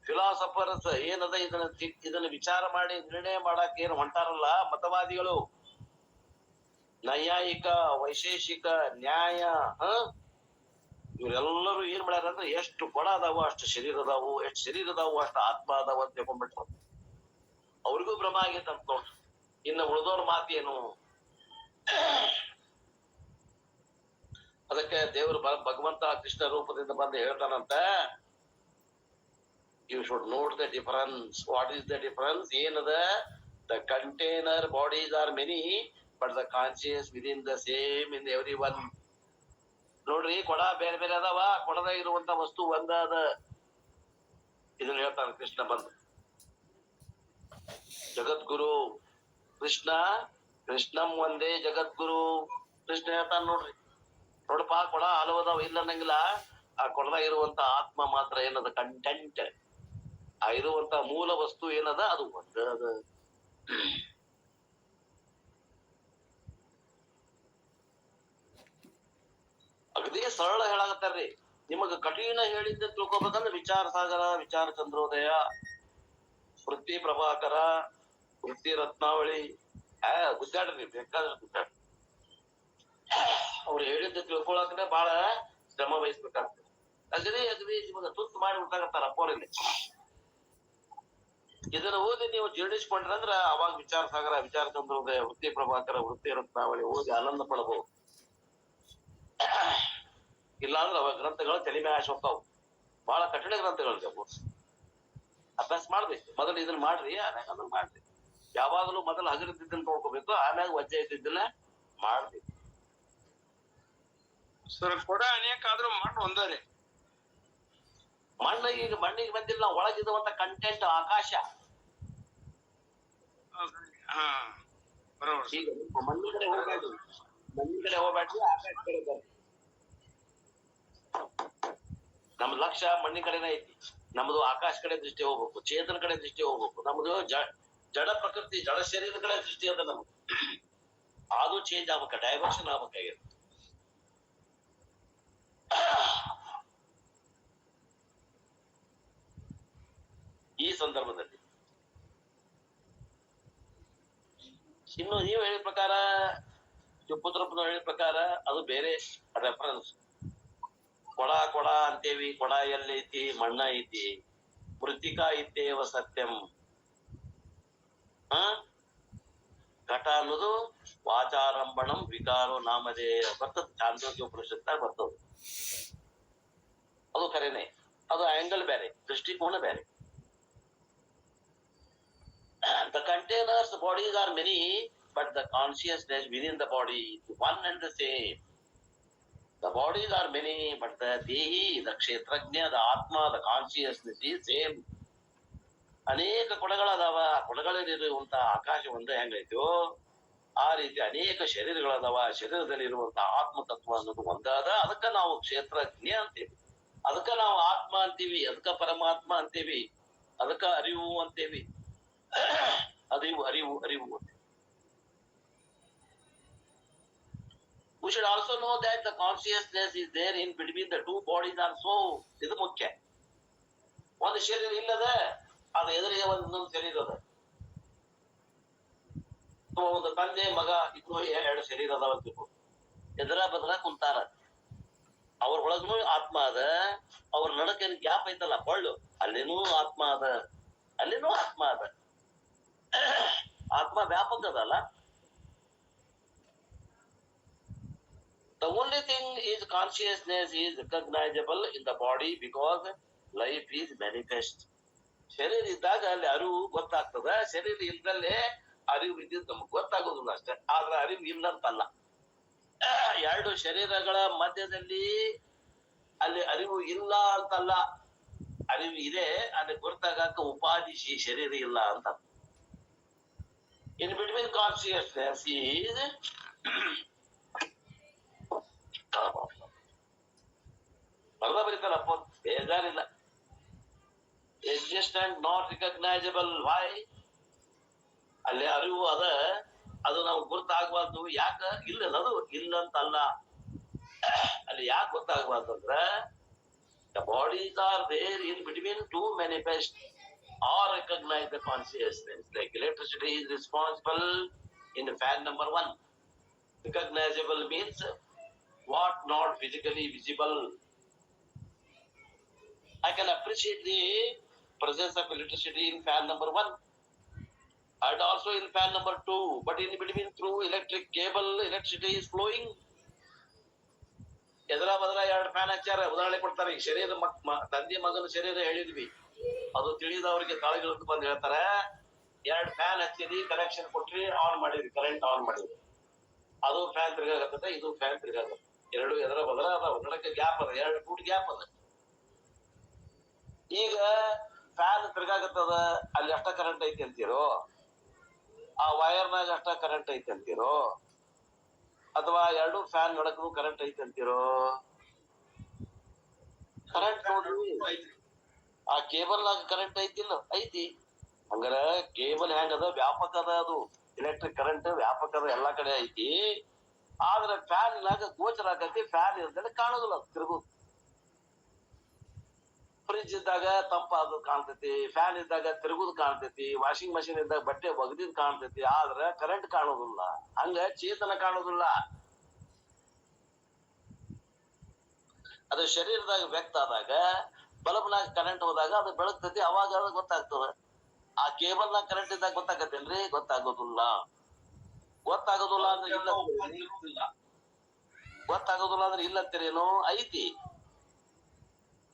ಫಿಲಾಸಫರ್ಸ್ ಏನದ ಇದನ್ನ ವಿಚಾರ ಮಾಡಿ ನಿರ್ಣಯ ಮಾಡಕ್ ಏನ್ ಹೊಂಟಾರಲ್ಲ ಮತವಾದಿಗಳು, ನೈಯಾಯಿಕ, ವೈಶೇಷಿಕ, ನ್ಯಾಯ, ಇವರೆಲ್ಲರೂ ಏನ್ ಮಾಡ್ಯಾರ ಅಂದ್ರೆ ಎಷ್ಟು ಕೊಡ ಅದಾವು ಅಷ್ಟು ಶರೀರ ಅದಾವು, ಎಷ್ಟು ಶರೀರ ಅದಾವು ಅಷ್ಟು ಆತ್ಮ ಅದಾವ ಅಂತ ತಿಳ್ಕೊಂಡ್ಬಿಟ್ರು. ಅವ್ರಿಗೂ ಭ್ರಮ ಆಗೈತೆ ಅಂತ ನೋಡ್ರಿ. ಇನ್ನು ಉಳಿದವ್ರ ಮಾತೇನು? ಅದಕ್ಕೆ ದೇವರು ಭಗವಂತ ಕೃಷ್ಣ ರೂಪದಿಂದ ಬಂದು ಹೇಳ್ತಾನಂತ, you should note the difference. What is the difference? ಏನದ? The container bodies are many but the conscious within the same in every one. ನೋಡ್ರಿ, ಕೊಡ ಬೇರೆ ಬೇರೆ ಅದಾವ, ಕೊಡದಾಗ ಇರುವಂತ ವಸ್ತು ಒಂದ ಅದ. ಇದನ್ನ ಹೇಳ್ತಾನ ಕೃಷ್ಣ ಬಂದು. ಜಗದ್ಗುರು ಕೃಷ್ಣ, ಕೃಷ್ಣಂ ಒಂದೇ ಜಗದ್ಗುರು. ಕೃಷ್ಣ ಹೇಳ್ತಾನ ನೋಡ್ರಿ, ನೋಡಪ್ಪ ಕೊಡ ಹಲವದಾವ ಇಲ್ಲ ಅನ್ನಂಗಿಲ್ಲ. ಆ ಕೊಡದಾಗ ಇರುವಂತ ಆತ್ಮ ಮಾತ್ರ ಏನದ ಕಂಟೆಂಟ್, ಆ ಇರುವಂತ ಮೂಲ ವಸ್ತು ಏನದ ಅದು ಒಂದ ಅದ. ಅಗದಿ ಸರಳ ಹೇಳಾಕತ್ತಾರ್ರಿ. ನಿಮಗ ಕಠಿಣ ಹೇಳಿದ್ದ ತಿಳ್ಕೊಬೇಕಂದ್ರೆ ವಿಚಾರ ಸಾಗರ, ವಿಚಾರ ಚಂದ್ರೋದಯ, ವೃತ್ತಿ ಪ್ರಭಾಕರ, ವೃತ್ತಿ ರತ್ನಾವಳಿ ಗುದ್ದಾಡ್ರಿ, ಬೇಕಾದ್ರೆ ಗುದ್ದಾಡ್ರಿ. ಅವ್ರು ಹೇಳಿದ್ದ ತಿಳ್ಕೊಳಕನೆ ಬಹಳ ಶ್ರಮ ವಹಿಸ್ಬೇಕಾಗ್ತದೆ. ಅಗದಿ ನಿಮಗ ತುತ್ತು ಮಾಡಿ ಉಂಟಾಗತ್ತಾರ ಅಪ್ಪೋರಲ್ಲಿ. ಇದನ್ನ ಓದಿ ನೀವು ಜೀರ್ಣಿಸ್ಕೊಂಡ್ರೆ ಅಂದ್ರ ಅವಾಗ ವಿಚಾರ ಸಾಗರ, ವಿಚಾರ ಚಂದ್ರೋದಯ, ವೃತ್ತಿ ಪ್ರಭಾಕರ, ವೃತ್ತಿ ರತ್ನಾವಳಿ ಓದಿ ಆನಂದ ಪಡಬಹುದು. ಇಲ್ಲಾಂದ್ರೆ ಅವ ಗ್ರಂಥಗಳು ತಲೆ ಮೇಲೆ ಆಶ್ ಹೋಗ್ತಾವ್. ಬಹಳ ಕಠಿಣ ಗ್ರಂಥಗಳು. ಅಭ್ಯಾಸ ಮಾಡ್ಬೇಕು. ಮೊದಲು ಇದನ್ನ ಮಾಡ್ರಿ, ಆಮ್ಯಾಗ ಅದನ್ನ ಮಾಡ್ರಿ. ಯಾವಾಗಲೂ ಮೊದಲು ಹಗರಿದ್ದನ್ನ ನೋಡ್ಕೋಬೇಕು, ಆಮ್ಯಾಗ ವಜ್ಜೆ ಇದ್ದಿದ್ದನ್ನ ಮಾಡ್ಬೇಕು. ಸರ್ ಕೊಡ ಅನೇಕ ಆದ್ರೂ ಮಣ್ಣು ಒಂದರಿ. ಈಗ ಮಣ್ಣಿಗೆ ಬಂದಿಲ್ಲ, ಒಳಗಿರುವಂತ ಕಂಟೆಂಟ್ ಆಕಾಶ. ಈಗ ಮಣ್ಣಿ ಕಡೆ ಹೋಗ್ಬೇಡ್ರಿ, ಆಕಾಶ ಕಡೆ ಬರ್ರಿ. ನಮ್ ಲಕ್ಷ್ಯ ಮಣ್ಣಿನ ಕಡೆನೇ ಐತಿ. ನಮ್ದು ಆಕಾಶ ಕಡೆ ದೃಷ್ಟಿ ಹೋಗ್ಬೇಕು, ಚೇತನ ಕಡೆ ದೃಷ್ಟಿ ಹೋಗ್ಬೇಕು. ನಮ್ದು ಜಡ ಪ್ರಕೃತಿ, ಜಡ ಶರೀರದ ಕಡೆ ದೃಷ್ಟಿ ಅದ ನಮ್ದು. ಅದು ಚೇಂಜ್ ಆಗ್ಬೇಕ, ಡೈವರ್ಷನ್ ಆಗ್ಬೇಕಾಗಿದೆ. ಈ ಸಂದರ್ಭದಲ್ಲಿ ಇನ್ನು ನೀವು ಹೇಳಿದ ಪ್ರಕಾರ, ಪುತ್ರಪ್ಪನ ಹೇಳಿದ ಪ್ರಕಾರ ಅದು ಬೇರೆ ರೆಫರೆನ್ಸ್. ಕೊಡ ಅಂತೇವಿ, ಕೊಡ ಎಲ್ಲೈತಿ, ಮಣ್ಣ ಐತಿ. ಮೃತ್ತಿಕಾ ಇತ್ತೇವ ಸತ್ಯಂ. ಘಟ ಅನ್ನೋದು ವಾಚಾರಂಭಣಂ ವಿಕಾರೋ ನಾಮದೇ ಬರ್ತದ, ಚಾಂದ್ರೋಗ್ಯ ಉಪನಿಷತ್ತಾಗ ಬರ್ತದ. ಅದು ಖರೇನೆ, ಅದು ಆಂಗಲ್ ಬೇರೆ, ದೃಷ್ಟಿಕೋನ ಬೇರೆ. The containers, the bodies are many, but the consciousness within the body is one and the same. The bodies are many, but the Dehi, the Kshetrajna, the Atma, the consciousness is same. ಅನೇಕ ಕೊಡಗಳದಾವ. ಆ ಕೊಡಗಳಲ್ಲಿರುವಂತ ಆಕಾಶ ಒಂದೇ ಹೆಂಗೈತೋ ಆ ರೀತಿ ಅನೇಕ ಶರೀರಗಳದಾವ. ಶರೀರದಲ್ಲಿ ಇರುವಂತ ಆತ್ಮತತ್ವ ಅನ್ನೋದು ಒಂದಾದ. ಅದಕ್ಕ ನಾವು ಕ್ಷೇತ್ರಜ್ಞ ಅಂತೇವಿ, ಅದಕ್ಕ ನಾವು ಆತ್ಮ ಅಂತೀವಿ, ಅದಕ್ಕ ಪರಮಾತ್ಮ ಅಂತೇವಿ, ಅದಕ್ಕ ಅರಿವು ಅಂತೇವಿ. ಅರಿವು We should also know that the consciousness is there in between the two bodies also. ಇದು ಮುಖ್ಯ. ಒಂದು ಶರೀರ ಇಲ್ಲದ, ಅದು ಎದುರಿಗೆ ಒಂದೊಂದು ಶರೀರ ಅದ. ಒಂದು ತಂದೆ ಮಗ ಇನ್ನು 2 ಶರೀರ ಅದಾವ. ಎದುರ ಬದ್ರ ಕುಂತಾರ. ಅವ್ರ ಒಳಗೂ ಆತ್ಮ ಅದ, ಅವ್ರ ನಡಕ ಗ್ಯಾಪ್ ಐತಲ್ಲ ಕೊಳ್ಳು, ಅಲ್ಲಿನೂ ಆತ್ಮ ಅದ, ಅಲ್ಲಿನೂ ಆತ್ಮ ಅದ. ಆತ್ಮ ವ್ಯಾಪಕ ಅದಲ್ಲ. The only thing is consciousness is recognizable in the body because life is manifest. ಶರೀರ ಇದ್ದಾಗ ಅಲ್ಲಿ ಅರಿವು ಗೊತ್ತಾಗ್ತದ, ಶರೀರ ಇಲ್ದಲ್ಲೇ ಅರಿವು ಇದ್ದಿದ್ದು ನಮ್ಗೆ ಗೊತ್ತಾಗೋದಿಲ್ಲ ಅಷ್ಟೇ. ಆದ್ರೆ ಅರಿವು ಇಲ್ಲ ಅಂತಲ್ಲ. 2 ಶರೀರಗಳ ಮಧ್ಯದಲ್ಲಿ ಅಲ್ಲಿ ಅರಿವು ಇಲ್ಲ ಅಂತಲ್ಲ, ಅರಿವು ಇದೆ. ಅಲ್ಲಿ ಗೊತ್ತಾಗಕ್ಕ ಉಪಾಧಿ ಶರೀರ ಇಲ್ಲ ಅಂತ. In between consciousness is ಬರೀತಾರಪ್ಪ, ಬೇಜಾರಿಲ್ಲ. Exist and not recognizable. Why? ಅಲ್ಲಿ ಅರಿವು ಅದ, ಅದು ನಾವು ಗೊತ್ತಾಗಬಾರ್ದು. ಯಾಕ ಇಲ್ಲ, ಅದು ಇಲ್ಲ ಅಂತಲ್ಲ. ಅಲ್ಲಿ ಯಾಕೆ ಗೊತ್ತಾಗಬಾರ್ದು ಅಂದ್ರ the bodies are there in between to manifest or recognize the consciousness. Like electricity is responsible in fan number 1. Recognizable means what not physically visible. I can appreciate the presence of electricity in fan number 1 and also in fan number 2, but in between through electric cable electricity is flowing. ಎದರ ಬದರ 2 ಫ್ಯಾನ್ ಹಚ್ಚಾರ. ಉದಾಹರಣೆ ಕೊಡ್ತಾರೆ. ಈ ಶರೀರ ತಂದೆ ಮಗನ ಶರೀರ ಹೇಳಿದ್ವಿ, ಅದು ತಿಳಿದವ್ರಿಗೆ ತಾಳಿಗಳು ಬಂದು ಹೇಳ್ತಾರ, 2 ಫ್ಯಾನ್ ಹಚ್ಚಿರಿ, ಕನೆಕ್ಷನ್ ಕೊಟ್ರಿ, ಆನ್ ಮಾಡಿರಿ, ಕರೆಂಟ್ ಆನ್ ಮಾಡಿರಿ, ಅದು ಫ್ಯಾನ್ ತಿರ್ಗಾಗತ್ತದ, ಇದು ಫ್ಯಾನ್ ತಿರ್ಗಾಗತ್ತ. 2 ಎದರ ಬದರ ಅದಾವ, ನಡಕ್ಕೆ ಗ್ಯಾಪ್ ಅದ, 2 ಫೂಟ್ ಗ್ಯಾಪ್ ಅದ. ಈಗ ಫ್ಯಾನ್ ತಿರ್ಗಾಗತ್ತದ, ಅಲ್ಲಿ ಅಷ್ಟ ಕರೆಂಟ್ ಐತಿ ಅಂತೀರೋ, ಆ ವೈರ್ನಾಗ ಅಷ್ಟ ಕರೆಂಟ್ ಐತಿ ಅಂತೀರೋ, ಅಥವಾ ಎರಡು ಫ್ಯಾನ್ ನಡಕನು ಕರೆಂಟ್ ಐತಿ ಅಂತೀರೋ? ಕರೆಂಟ್ ನೋಡ್ರಿ, ಆ ಕೇಬಲ್ ನಾಗ ಕರೆಂಟ್ ಐತಿಲ್ಲ? ಐತಿ. ಹಂಗಾರ ಕೇಬಲ್ ಹೆಂಗದ, ವ್ಯಾಪಕ ಅದ. ಅದು ಎಲೆಕ್ಟ್ರಿಕ್ ಕರೆಂಟ್ ವ್ಯಾಪಕ ಅದ, ಎಲ್ಲಾ ಕಡೆ ಐತಿ. ಆದ್ರೆ ಫ್ಯಾನ್ ನಾಗ ಗೋಚರ ಆಗತಿ, ಫ್ಯಾನ್ ಇರ್ತದೆ ಕಾಣೋದಿಲ್ಲ, ತಿರುಗುದು. ಫ್ರಿಜ್ ಇದ್ದಾಗ ತಂಪಾದು ಕಾಣ್ತೈತಿ, ಫ್ಯಾನ್ ಇದ್ದಾಗ ತಿರುಗುದು ಕಾಣ್ತೈತಿ, ವಾಷಿಂಗ್ ಮಷಿನ್ ಇದ್ದಾಗ ಬಟ್ಟೆ ಒಗದಿದ್ ಕಾಣ್ತೈತಿ. ಆದ್ರೆ ಕರೆಂಟ್ ಕಾಣೋದಿಲ್ಲ. ಹಂಗ ಚೇತನ ಕಾಣೋದಿಲ್ಲ. ಅದು ಶರೀರದಾಗ ವ್ಯಕ್ತ ಆದಾಗ, ಬಲ್ಬ್ನಾಗ ಕರೆಂಟ್ ಹೋದಾಗ ಅದು ಬೆಳಗ್ತೈತಿ, ಅವಾಗ ಅದು ಗೊತ್ತಾಗ್ತದ. ಆ ಕೇಬಲ್ ನಾಗ ಕರೆಂಟ್ ಇದ್ದಾಗ ಗೊತ್ತಾಗತ್ತೇನ್ರಿ? ಗೊತ್ತಾಗೋದಿಲ್ಲ. ಗೊತ್ತಾಗೋದಿಲ್ಲ ಅಂದ್ರೆ ಇಲ್ಲ, ಗೊತ್ತಾಗೋದಿಲ್ಲ ಅಂದ್ರೆ ಇಲ್ಲ ಅಂತೀರೇನು? ಐತಿ,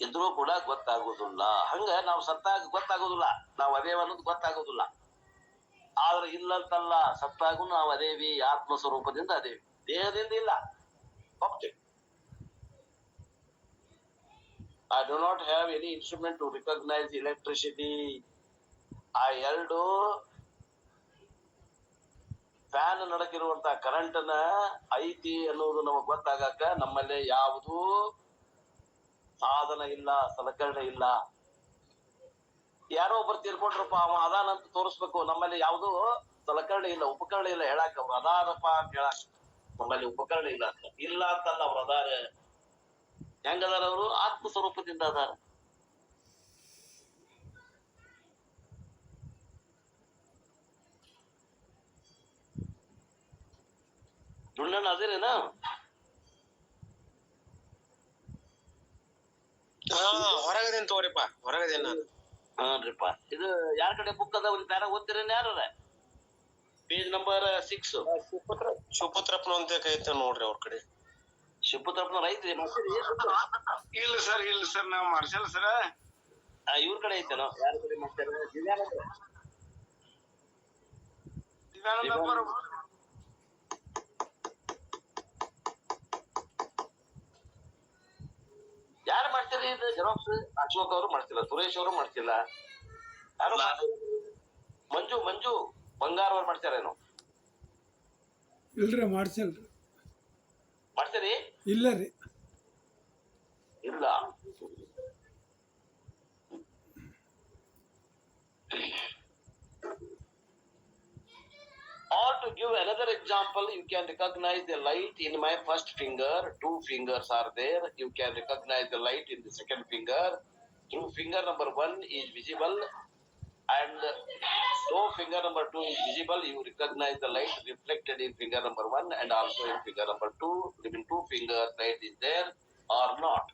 ಇದ್ರೂ ಕೂಡ ಗೊತ್ತಾಗೋದಿಲ್ಲ. ಹಂಗ ನಾವು ಸತ್ತಾಗ ಗೊತ್ತಾಗೋದಿಲ್ಲ, ನಾವು ಅದೇವ ಅನ್ನೋದು ಗೊತ್ತಾಗೋದಿಲ್ಲ. ಆದ್ರೆ ಇಲ್ಲಂತಲ್ಲ, ಸತ್ತಾಗೂ ನಾವು ಅದೇವಿ, ಆತ್ಮ ಸ್ವರೂಪದಿಂದ ಅದೇವಿ, ದೇಹದಿಂದ ಇಲ್ಲ. ಹೋಗ್ತೇವೆ. I do not have any instrument to recognize electricity. ಆ ಎರಡು ಫ್ಯಾನ್ ನಡಕಿರುವಂತ ಕರೆಂಟ್ ನ ಐತಿ ಅನ್ನೋದು ನಮಗ್ ಗೊತ್ತಾಗಕ್ಕ ನಮ್ಮಲ್ಲಿ ಯಾವುದೂ ಸಾಧನ ಇಲ್ಲ, ಸಲಕರಣೆ ಇಲ್ಲ. ಯಾರೋ ಒಬ್ಬರು ತೀರ್ಕೊಂಡ್ರಪ್ಪ, ಅವ ಅದಾನಂತ ತೋರಿಸ್ಬೇಕು. ನಮ್ಮಲ್ಲಿ ಯಾವ್ದು ಸಲಕರಣೆ ಇಲ್ಲ, ಉಪಕರಣ ಇಲ್ಲ ಹೇಳಾಕ. ಅವ್ರು ಅದಾರಪ್ಪ ಅಂತ ಹೇಳಾಕ ನಮ್ಮಲ್ಲಿ ಉಪಕರಣ ಇಲ್ಲ ಅಂತ. ಇಲ್ಲ ಅಂತಲ್ಲ, ಅವ್ರು ಅದಾರ. ಹೆಂಗದಾರ ಅವರು? ಆತ್ಮ ಸ್ವರೂಪದಿಂದ ಅದಾರ. ದುಂಡಣ್ಣ ಅದೇನೇನ? ಹೊರಗದೇನ್ ತಗೋರಿಪ್ಪ, ಹೊರಗದೇನ್ ನಾನು. ಹಾನ್ರಿಪ್ಪ, ಇದು ಯಾರ ಕಡೆ ಬುಕ್ ಅದ? ಒಂದು ಪ್ಯಾರ ಓದ್ತಿರೇನ್ ಯಾರ? Page number 6. ಶಿವಪುತ್ರಪ್ಪನ ಅಂತ ಐತೆ ನೋಡ್ರಿ ಅವ್ರ ಕಡೆ. ಶಿವಪುತ್ರಪ್ಪನವ್ರ ಐತ್ರಿ? ಇಲ್ಲ ಸರ್, ನಾವ್ ಮಾಡ್ಸಲ್ಲ ಸರ್. ಇವ್ರ ಕಡೆ ಐತೇನೋ? ಯಾರ ಕಡೆ ಮಾಡ್ತಾರೆ? ದಿವ್ಯಾನಂದ ಯಾರು ಮಾಡ್ತೀರಿ ಇದು ಜೆರಾಕ್ಸ್? ಅಶೋಕ್ ಅವರು ಮಾಡ್ತಿಲ್ಲ, ಸುರೇಶ್ ಅವರು ಮಾಡ್ತಿಲ್ಲ, ಯಾರು ಮಂಜು ಬಂಗಾರ ಅವ್ರು ಮಾಡ್ತಾರೇನು? ಇಲ್ರಿ, ಮಾಡ್ಸಲ್ರಿ. ಮಾಡ್ತೀರಿ? ಇಲ್ಲ ರೀ. ಇಲ್ಲ. Or to give another example, you can recognize the light in my first finger. 2 fingers are there. You can recognize the light in the second finger. Through finger number 1 is visible, and though finger number 2 is visible, you recognize the light reflected in finger number 1 and also in finger number 2. Between 2 fingers, light is there or not?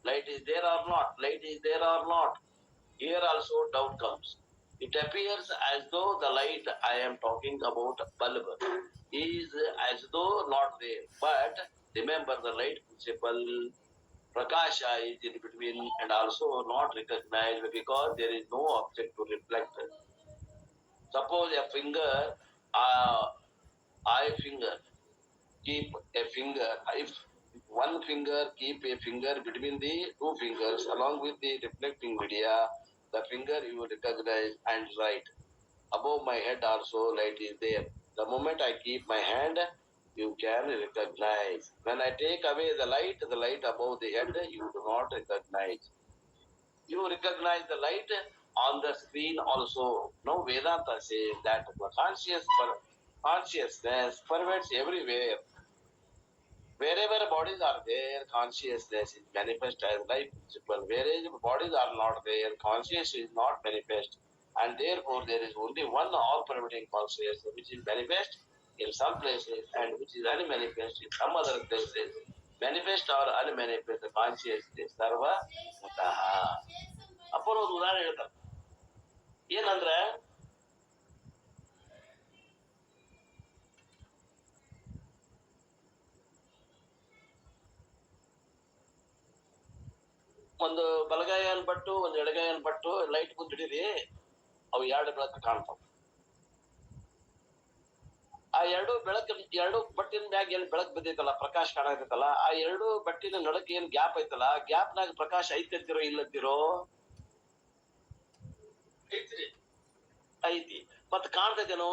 Light is there or not? Light is there or not? Here also doubt comes. It appears as though the light I am talking about, bulb, is as though not there. But remember, the light principle, Prakasha, is in between and also not recognized because there is no object to reflect. Suppose a finger, eye finger, keep a finger. If one finger, keep a finger between the 2 fingers along with the reflecting media, the finger you recognize and write. Above my head also light is there. The moment I keep my hand, you can recognize. When I take away the light above the head, you do not recognize. You recognize the light on the screen also. Now Vedanta says that consciousness pervades everywhere. Wherever bodies are there, consciousness is manifest as life principle. Wherever bodies are not there, consciousness is not manifest. And therefore there is only one all-pervading consciousness which is manifest in some places and which is unmanifest in some other places. Manifest or unmanifest consciousness sarva mutaha. ಅಪ್ಪನ ಒಂದು ಉದಾಹರಣೆ ಹೇಳ್ತಾರೆ. ಏನಂದ್ರೆ, ಒಂದು ಬಲಗಾಯ ಅನ್ಪಟ್ಟು ಒಂದು ಎಡಗಾಯ ಅನ್ಪಟ್ಟು ಲೈಟ್ ಮುಂದ್ ಹಿಡೀರಿ, ಅವು 2 ಬೆಳಕು ಕಾಣ್ತಾವ. ಆ ಎರಡು ಬಟ್ಟಿನ ಮ್ಯಾಗ ಏನ್ ಬೆಳಕು ಬಿದ್ದೈತಲ್ಲ, ಪ್ರಕಾಶ ಕಾಣತೈತಲ್ಲ, ಆ 2 ಬಟ್ಟಿನ ನಡಕ್ ಏನ್ ಗ್ಯಾಪ್ ಐತಲ್ಲ, ಗ್ಯಾಪ್ನಾಗ ಪ್ರಕಾಶ ಐತಂತಿರೋ ಇಲ್ಲಂತಿರೋ? ಐತಿ. ಮತ್ ಕಾಣ್ತೈತೇನೋ?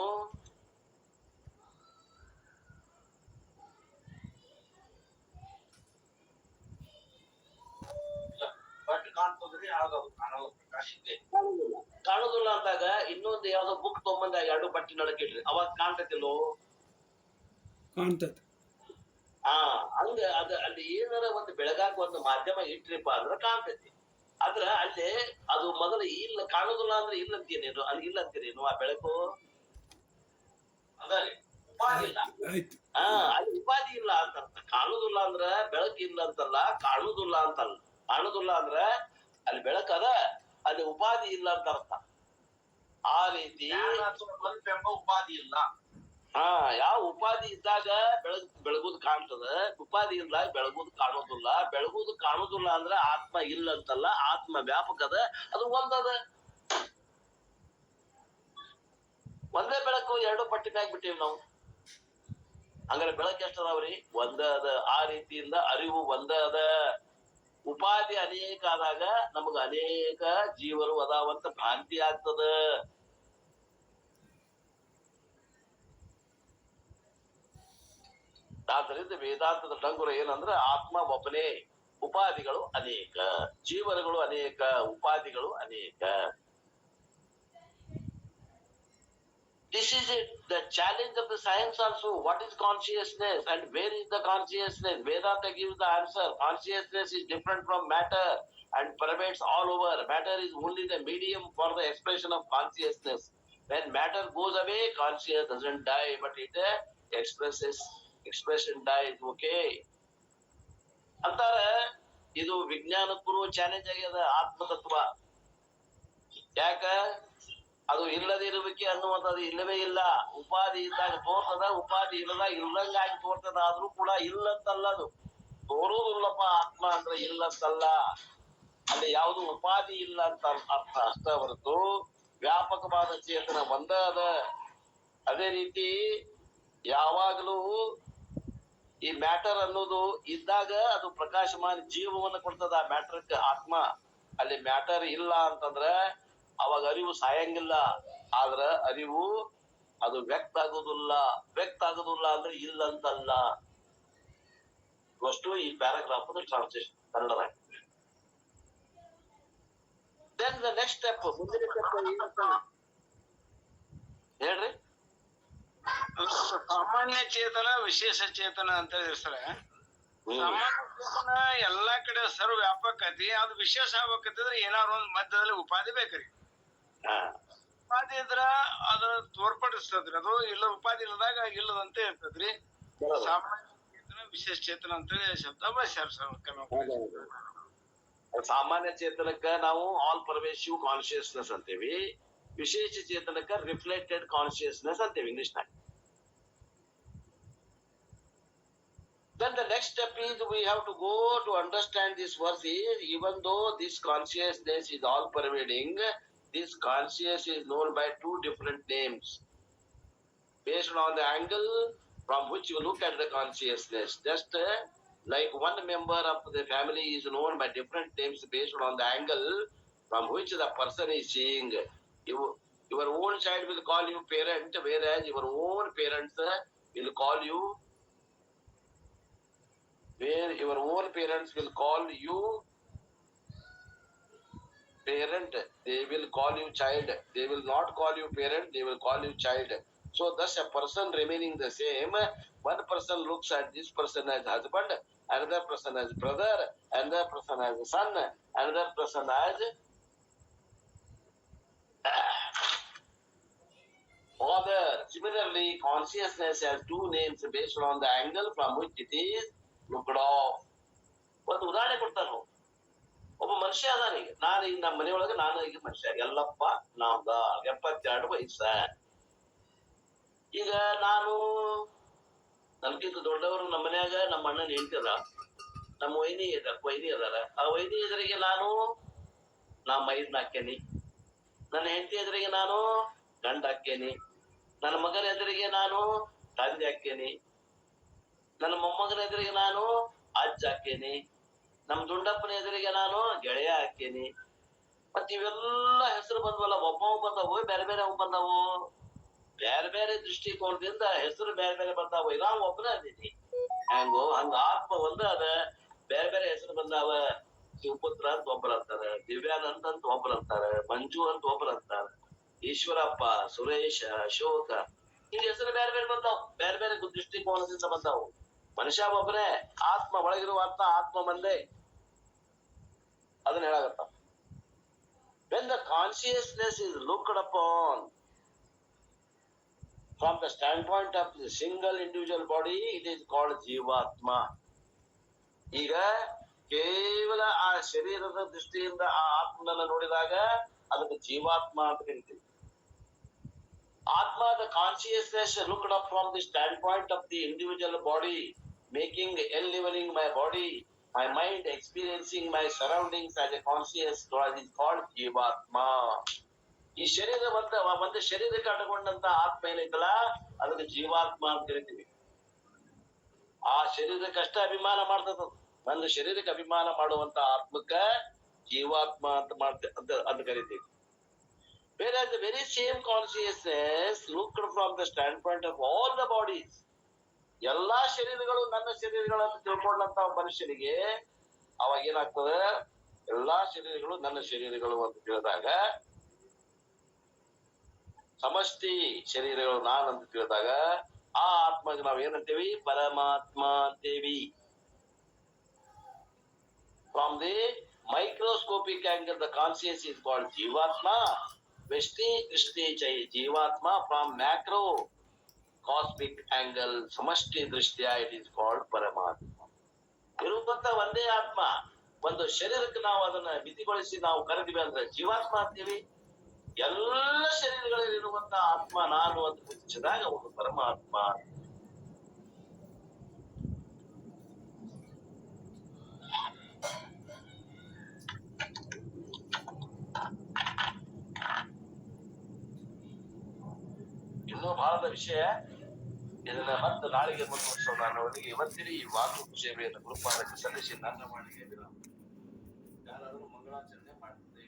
ಕಾಣಿಸಿದ್ದೆ ಕಾಣುದಿಲ್ಲ ಅಂದಾಗ ಇನ್ನೊಂದು ಯಾವ್ದೋ ಬುಕ್ ತಗೊಂಬಂದ ಎರಡು ಬಟ್ಟೆ ನಡಕಿಡ್ರಿ ಅವಾಗ ಕಾಣ್ತತಿಲ್ಲೋ. ಕಾಣ್ತೈತಿ. ಹಂಗ ಅದ ಅಲ್ಲಿ ಏನಾರ ಒಂದು ಬೆಳಗಾಕ ಒಂದು ಮಾಧ್ಯಮ ಇಟ್ರಿಪ್ಪ ಅಂದ್ರ ಕಾಣ್ತೈತಿ. ಆದ್ರ ಅಲ್ಲಿ ಅದು ಮೊದಲು ಇಲ್ಲ ಕಾಣುದಿಲ್ಲ ಅಂದ್ರೆ ಇಲ್ಲ ಅಂತೀನೇನು ಅದು ಇಲ್ಲ ಅಂತೀರೇನು ಆ ಬೆಳಕು ಅದ ಉಪಾಧಿ ಇಲ್ಲ. ಆಯ್ತು. ಅಲ್ಲಿ ಉಪಾಧಿ ಇಲ್ಲ ಅಂತ ಅರ್ಥ. ಕಾಣುದಿಲ್ಲ ಅಂದ್ರ ಬೆಳಕು ಇಲ್ಲ ಅಂತಲ್ಲ, ಕಾಣುದಿಲ್ಲ ಅಂತಲ್ಲ. ಕಾಣುದಿಲ್ಲ ಅಂದ್ರ ಅಲ್ಲಿ ಬೆಳಕು ಅದ, ಅಲ್ಲಿ ಉಪಾಧಿ ಇಲ್ಲ ಅಂತ ಅರ್ಥ. ಆ ರೀತಿ ಎಂಬ ಉಪಾಧಿ ಇಲ್ಲ. ಯಾವ ಉಪಾಧಿ ಇದ್ದಾಗ ಬೆಳಗುದು ಕಾಣ್ತದ, ಉಪಾಧಿ ಇಲ್ದಾಗ ಬೆಳಗುದು ಕಾಣುದಿಲ್ಲ. ಬೆಳಗುದು ಕಾಣುದಿಲ್ಲ ಅಂದ್ರ ಆತ್ಮ ಇಲ್ಲ ಅಂತಲ್ಲ, ಆತ್ಮ ವ್ಯಾಪಕ ಅದ, ಅದು ಒಂದದ. ಒಂದೇ ಬೆಳಕು ಎರಡು ಪಟ್ಟಿನಾಗ ಬಿಟ್ಟಿವಿ ನಾವು. ಹಂಗಾರೆ ಬೆಳಕು ಎಷ್ಟ ಅದಾವ್ರಿ? ಒಂದ ಅದ. ಆ ರೀತಿಯಿಂದ ಅರಿವು ಒಂದ ಅದ. ಉಪಾಧಿ ಅನೇಕ ಆದಾಗ ನಮಗ ಅನೇಕ ಜೀವರು ಅದಾವಂತ ಭ್ರಾಂತಿ ಆಗ್ತದ. ಆದ್ದರಿಂದ ವೇದಾಂತದ ಡಂಗುರ ಏನಂದ್ರ ಆತ್ಮ ಒಬ್ಬನೇ, ಉಪಾಧಿಗಳು ಅನೇಕ, ಜೀವನಗಳು ಅನೇಕ, ಉಪಾಧಿಗಳು ಅನೇಕ. This is it, the challenge of the science also. What is consciousness and where is the consciousness? Vedanta gives the answer. Consciousness is different from matter and pervades all over. Matter is only the medium for the expression of consciousness. When matter goes away, consciousness doesn't die, but it expression dies. Okay? ಅಂತಾರೆ ಇದು ವಿಜ್ಞಾನಕ್ಕೂ ಚಾಲೆಂಜ್ ಆಗ್ಯದ ಆತ್ಮತತ್ವ. ಯಾಕ? ಅದು ಇಲ್ಲದಿರುವಿಕೆ ಅನ್ನುವಂಥದ್ದು ಇಲ್ಲವೇ ಇಲ್ಲ. ಉಪಾಧಿ ಇದ್ದಾಗ ತೋರ್ತದ, ಉಪಾಧಿ ಇಲ್ಲದಾಗ ಇಲ್ಲಂಗಾಗಿ ತೋರ್ತದ. ಆದ್ರೂ ಕೂಡ ಇಲ್ಲಂತಲ್ಲ, ಅದು ತೋರುದಿಲ್ಲಪ್ಪ. ಆತ್ಮ ಅಂದ್ರೆ ಇಲ್ಲಂತಲ್ಲ, ಅಲ್ಲಿ ಯಾವುದು ಉಪಾಧಿ ಇಲ್ಲ ಅಂತ ಅರ್ಥ ಅಷ್ಟ ಹೊರತು ವ್ಯಾಪಕವಾದ ಚೇತನ ಒಂದ ಅದ. ಅದೇ ರೀತಿ ಯಾವಾಗಲೂ ಈ ಮ್ಯಾಟರ್ ಅನ್ನೋದು ಇದ್ದಾಗ ಅದು ಪ್ರಕಾಶಮಾನ ಜೀವವನ್ನು ಕೊಡ್ತದ ಆ ಮ್ಯಾಟರ್ಗೆ ಆತ್ಮ. ಅಲ್ಲಿ ಮ್ಯಾಟರ್ ಇಲ್ಲ ಅಂತಂದ್ರ ಅವಾಗ ಅರಿವು ಸಾಯಂಗಿಲ್ಲ. ಆದ್ರ ಅರಿವು ಅದು ವ್ಯಕ್ತ ಆಗೋದಿಲ್ಲ. ವ್ಯಕ್ತ ಆಗೋದಿಲ್ಲ ಅಂದ್ರೆ ಇಲ್ಲ ಅಂತಲ್ಲ. ಅಷ್ಟು ಈ ಪ್ಯಾರಾಗ್ರಾಫ್ ಟ್ರಾನ್ಸ್ಲೇಷನ್ ಕನ್ನಡದಾಗ. ದೆನ್ ದ ನೆಕ್ಸ್ಟ್ ಸ್ಟೆಪ್, ಮುಂದಿನ ಸ್ಟೆಪ್ ಏನಂತ ಹೇಳ್ರಿ. ಸಾಮಾನ್ಯ ಚೇತನ, ವಿಶೇಷ ಚೇತನ ಅಂತ ಹೇಳಿ ಸರ್. ಸಾಮಾನ್ಯ ಚೇತನ ಎಲ್ಲಾ ಕಡೆ ಸರ್ವ ವ್ಯಾಪಕತಿ, ಅದು ವಿಶೇಷ ಆಗ್ಬೇಕಂತಂದ್ರೆ ಏನಾದ್ರು ಒಂದ್ ಮಧ್ಯದಲ್ಲಿ ಉಪಾಧಿ ಬೇಕ್ರಿ. ಉಪಾಧಿ ಇದ್ರ ಅದ ತೋರ್ಪಡಿಸ್ತದ್ರಿ. ಅದು ಇಲ್ಲ, ಉಪಾಧಿ ಇಲ್ಲದಾಗ ಇಲ್ಲದಂತೆ ಇರ್ತದ್ರಿ. ಸಾಮಾನ್ಯ ಚೇತನ, ವಿಶೇಷ ಚೇತನ ಅಂತೇಳಿ ಶಬ್ದ ಬಳಸ್ಯಾರ ಸರ್. ಸಾಮಾನ್ಯ ಚೇತನಕ್ಕ ನಾವು ಆಲ್ ಪರ್ವೇಸಿವ್ ಕಾನ್ಶಿಯಸ್ನೆಸ್ ಅಂತೀವಿ. ವಿಶೇಷ ಚೇತನಕ್ಕ ರಿಫ್ಲೆಕ್ಟೆಡ್ ಕಾನ್ಶಿಯಸ್ನೆಸ್ ಅಂತೀವಿ ಇಂಗ್ಲಿಷ್ನಾಗ. Then the next step is we have to go to understand this verse is, even though this consciousness is all pervading, this consciousness is known by two different names based on the angle from which you look at the consciousness. Just like one member of the family is known by different names based on the angle from which the person is seeing. Your own child will call you parent, whereas your own parents will call you, where your own parents will call you parent, they will call you child. They will not call you parent, they will call you child. So thus a person remaining the same, one person looks at this person as husband, another person as brother, another person as son, another person as father. Similarly, consciousness has two names based on the angle from which it is looked off. ಒಂದು ಉದಾಹರಣೆ ಕೊಡ್ತಾನ. ಒಬ್ಬ ಮನುಷ್ಯ ಅದಾನೀಗ, ನಾನು ಈಗ ನಮ್ಮ ಮನೆಯೊಳಗೆ ನಾನು ಈಗ ಮನುಷ್ಯ ಎಲ್ಲಪ್ಪ ನಾವ್ದ 72 ವಯಸ್ಸ. ಈಗ ನಾನು ನನ್ಗಿಂತ ದೊಡ್ಡವರು ನಮ್ಮ ಮನ್ಯಾಗ ನಮ್ಮ ಅಣ್ಣನ ಹೆಂಡತಿ ಅದ, ನಮ್ಮ ವೈನಿ ಅದಾರ. ಆ ವೈನಿ ಎದುರಿಗೆ ನಾನು ಮೈದ್ನ ಹಾಕೇನಿ, ನನ್ನ ಹೆಂಡತಿ ಎದುರಿಗೆ ನಾನು ಗಂಡ ಹಾಕೇನಿ, ನನ್ನ ಮಗನ ಎದುರಿಗೆ ನಾನು ತಂದೆ ಹಾಕೇನಿ, ನನ್ನ ಮೊಮ್ಮಗನ ಎದುರಿಗೆ ನಾನು ಅಜ್ಜ ಹಾಕೇನಿ, ನಮ್ ದುಂಡಪ್ಪನ ಎದುರಿಗೆ ನಾನು ಗೆಳೆಯ ಹಾಕೇನಿ. ಮತ್ ಇವೆಲ್ಲ ಹೆಸರು ಬಂದ್ವಲ್ಲ, ಒಬ್ಬವ್ ಬಂದವು, ಬೇರೆ ಬೇರೆ ಅವು ಬಂದವು. ಬೇರೆ ಬೇರೆ ದೃಷ್ಟಿಕೋನದಿಂದ ಹೆಸರು ಬೇರೆ ಬೇರೆ ಬರ್ತಾವ. ನಾವು ಒಬ್ಬನ ಅದೀನಿ. ಹಂಗ ಆತ್ಮ ಒಂದ ಅದ, ಬೇರೆ ಬೇರೆ ಹೆಸರು ಬಂದಾವ. ಶಿವಪುತ್ರ ಅಂತ ಒಬ್ಬರು ಅಂತಾರೆ, ದಿವ್ಯಾನಂದ್ ಅಂತ ಒಬ್ಬರು ಅಂತಾರೆ, ಮಂಜು ಅಂತ ಒಬ್ಬರು ಅಂತಾರೆ, ಈಶ್ವರಪ್ಪ, ಸುರೇಶ, ಅಶೋಕ, ಹಿಂಗ ಹೆಸರು ಬೇರೆ ಬೇರೆ ಬಂದಾವ್, ಬೇರೆ ಬೇರೆ ದೃಷ್ಟಿಕೋನದಿಂದ ಬಂದಾವು. ಮನುಷ್ಯ ಒಬ್ಬನೇ, ಆತ್ಮ ಒಳಗಿರುವ ಆತ್ಮ ಮಂದೇ. ಅದನ್ನ ಹೇಳಾಗತ್ತ. When the consciousness is looked upon from the standpoint of the single individual body, it is called Jivatma. ಈಗ ಕೇವಲ ಆ ಶರೀರದ ದೃಷ್ಟಿಯಿಂದ ಆ ಆತ್ಮನನ್ನ ನೋಡಿದಾಗ ಅದಕ್ಕೆ ಜೀವಾತ್ಮ ಅಂತ ಕರಿತೀವಿ. ಆತ್ಮ, the consciousness looked up from the standpoint of the individual body, making enlivening my body, my mind experiencing my surroundings as a conscious is called Jivatma. ಈ ಶರೀರ ಒಂದು ಶರೀರಕ್ಕೆ ಅಡಗೊಂಡಂತ ಆತ್ಮ ಏನೈತಲ್ಲ ಅದಕ್ಕೆ ಜೀವಾತ್ಮ ಅಂತ ಕರಿತೀವಿ. ಆ ಶರೀರಕ್ಕಷ್ಟ ಅಭಿಮಾನ ಮಾಡ್ತದ. ಒಂದು ಶರೀರಕ್ಕೆ ಅಭಿಮಾನ ಮಾಡುವಂತ ಆತ್ಮಕ್ಕ ಜೀವಾತ್ಮ ಅಂತ ಕರಿತೀವಿ. Whereas the very same consciousness looked from the standpoint of all the bodies, ಎಲ್ಲಾ ಶರೀರಗಳು ನನ್ನ ಶರೀರಗಳು ಅಂತ ತಿಳ್ಕೊಂಡಂತ ಮನುಷ್ಯನಿಗೆ ಅವಾಗ ಏನಾಗ್ತದೆ, ಎಲ್ಲಾ ಶರೀರಗಳು ನನ್ನ ಶರೀರಗಳು ಅಂತ ತಿಳಿದಾಗ, ಸಮಷ್ಟಿ ಶರೀರಗಳು ನಾನು ಅಂತ ತಿಳಿದಾಗ ಆ ಆತ್ಮಗೆ ನಾವ್ ಏನಂತೇವಿ, ಪರಮಾತ್ಮ ಅಂತೇವಿ. From the microscopic angle, the conscious is called Jivatma. Veshti Drishti Jivatma. From macro cosmic angle, Samashti Drishtya, it is called Paramatma. ಇರುವಂತ ಒಂದೇ ಆತ್ಮ. ಒಂದು ಶರೀರಕ್ಕೆ ನಾವು ಅದನ್ನ ಮಿತಿಗೊಳಿಸಿ ನಾವು ಕರೆದಿವಿ ಅಂದ್ರೆ ಜೀವಾತ್ಮ ಅಂತೀವಿ. ಎಲ್ಲ ಶರೀರಗಳಲ್ಲಿರುವಂತ ಆತ್ಮ ನಾನು ಅಂತ ಗುರುತಿಸಿದಾಗ ಒಂದು ಪರಮಾತ್ಮ. ಇನ್ನೂ ಬಹಳದ ವಿಷಯ, ಇದನ್ನ ಮತ್ತೆ ನಾಳೆಗೆ ಮುಂದುವರಿಸೋಣ. ಅವರಿಗೆ ಇವತ್ತಿನ ಈ ವಾಲ್ಮೀಕಿ ಸೇವೆಯನ್ನು ಗುರುಪಾದಕ್ಕೆ ಸಲ್ಲಿಸಿ ನನ್ನ ಮಾಡಿಗೆ ಯಾರಾದರೂ ಮಂಗಳಾಚರಣೆ ಮಾಡ್ತಿದ್ದೆ.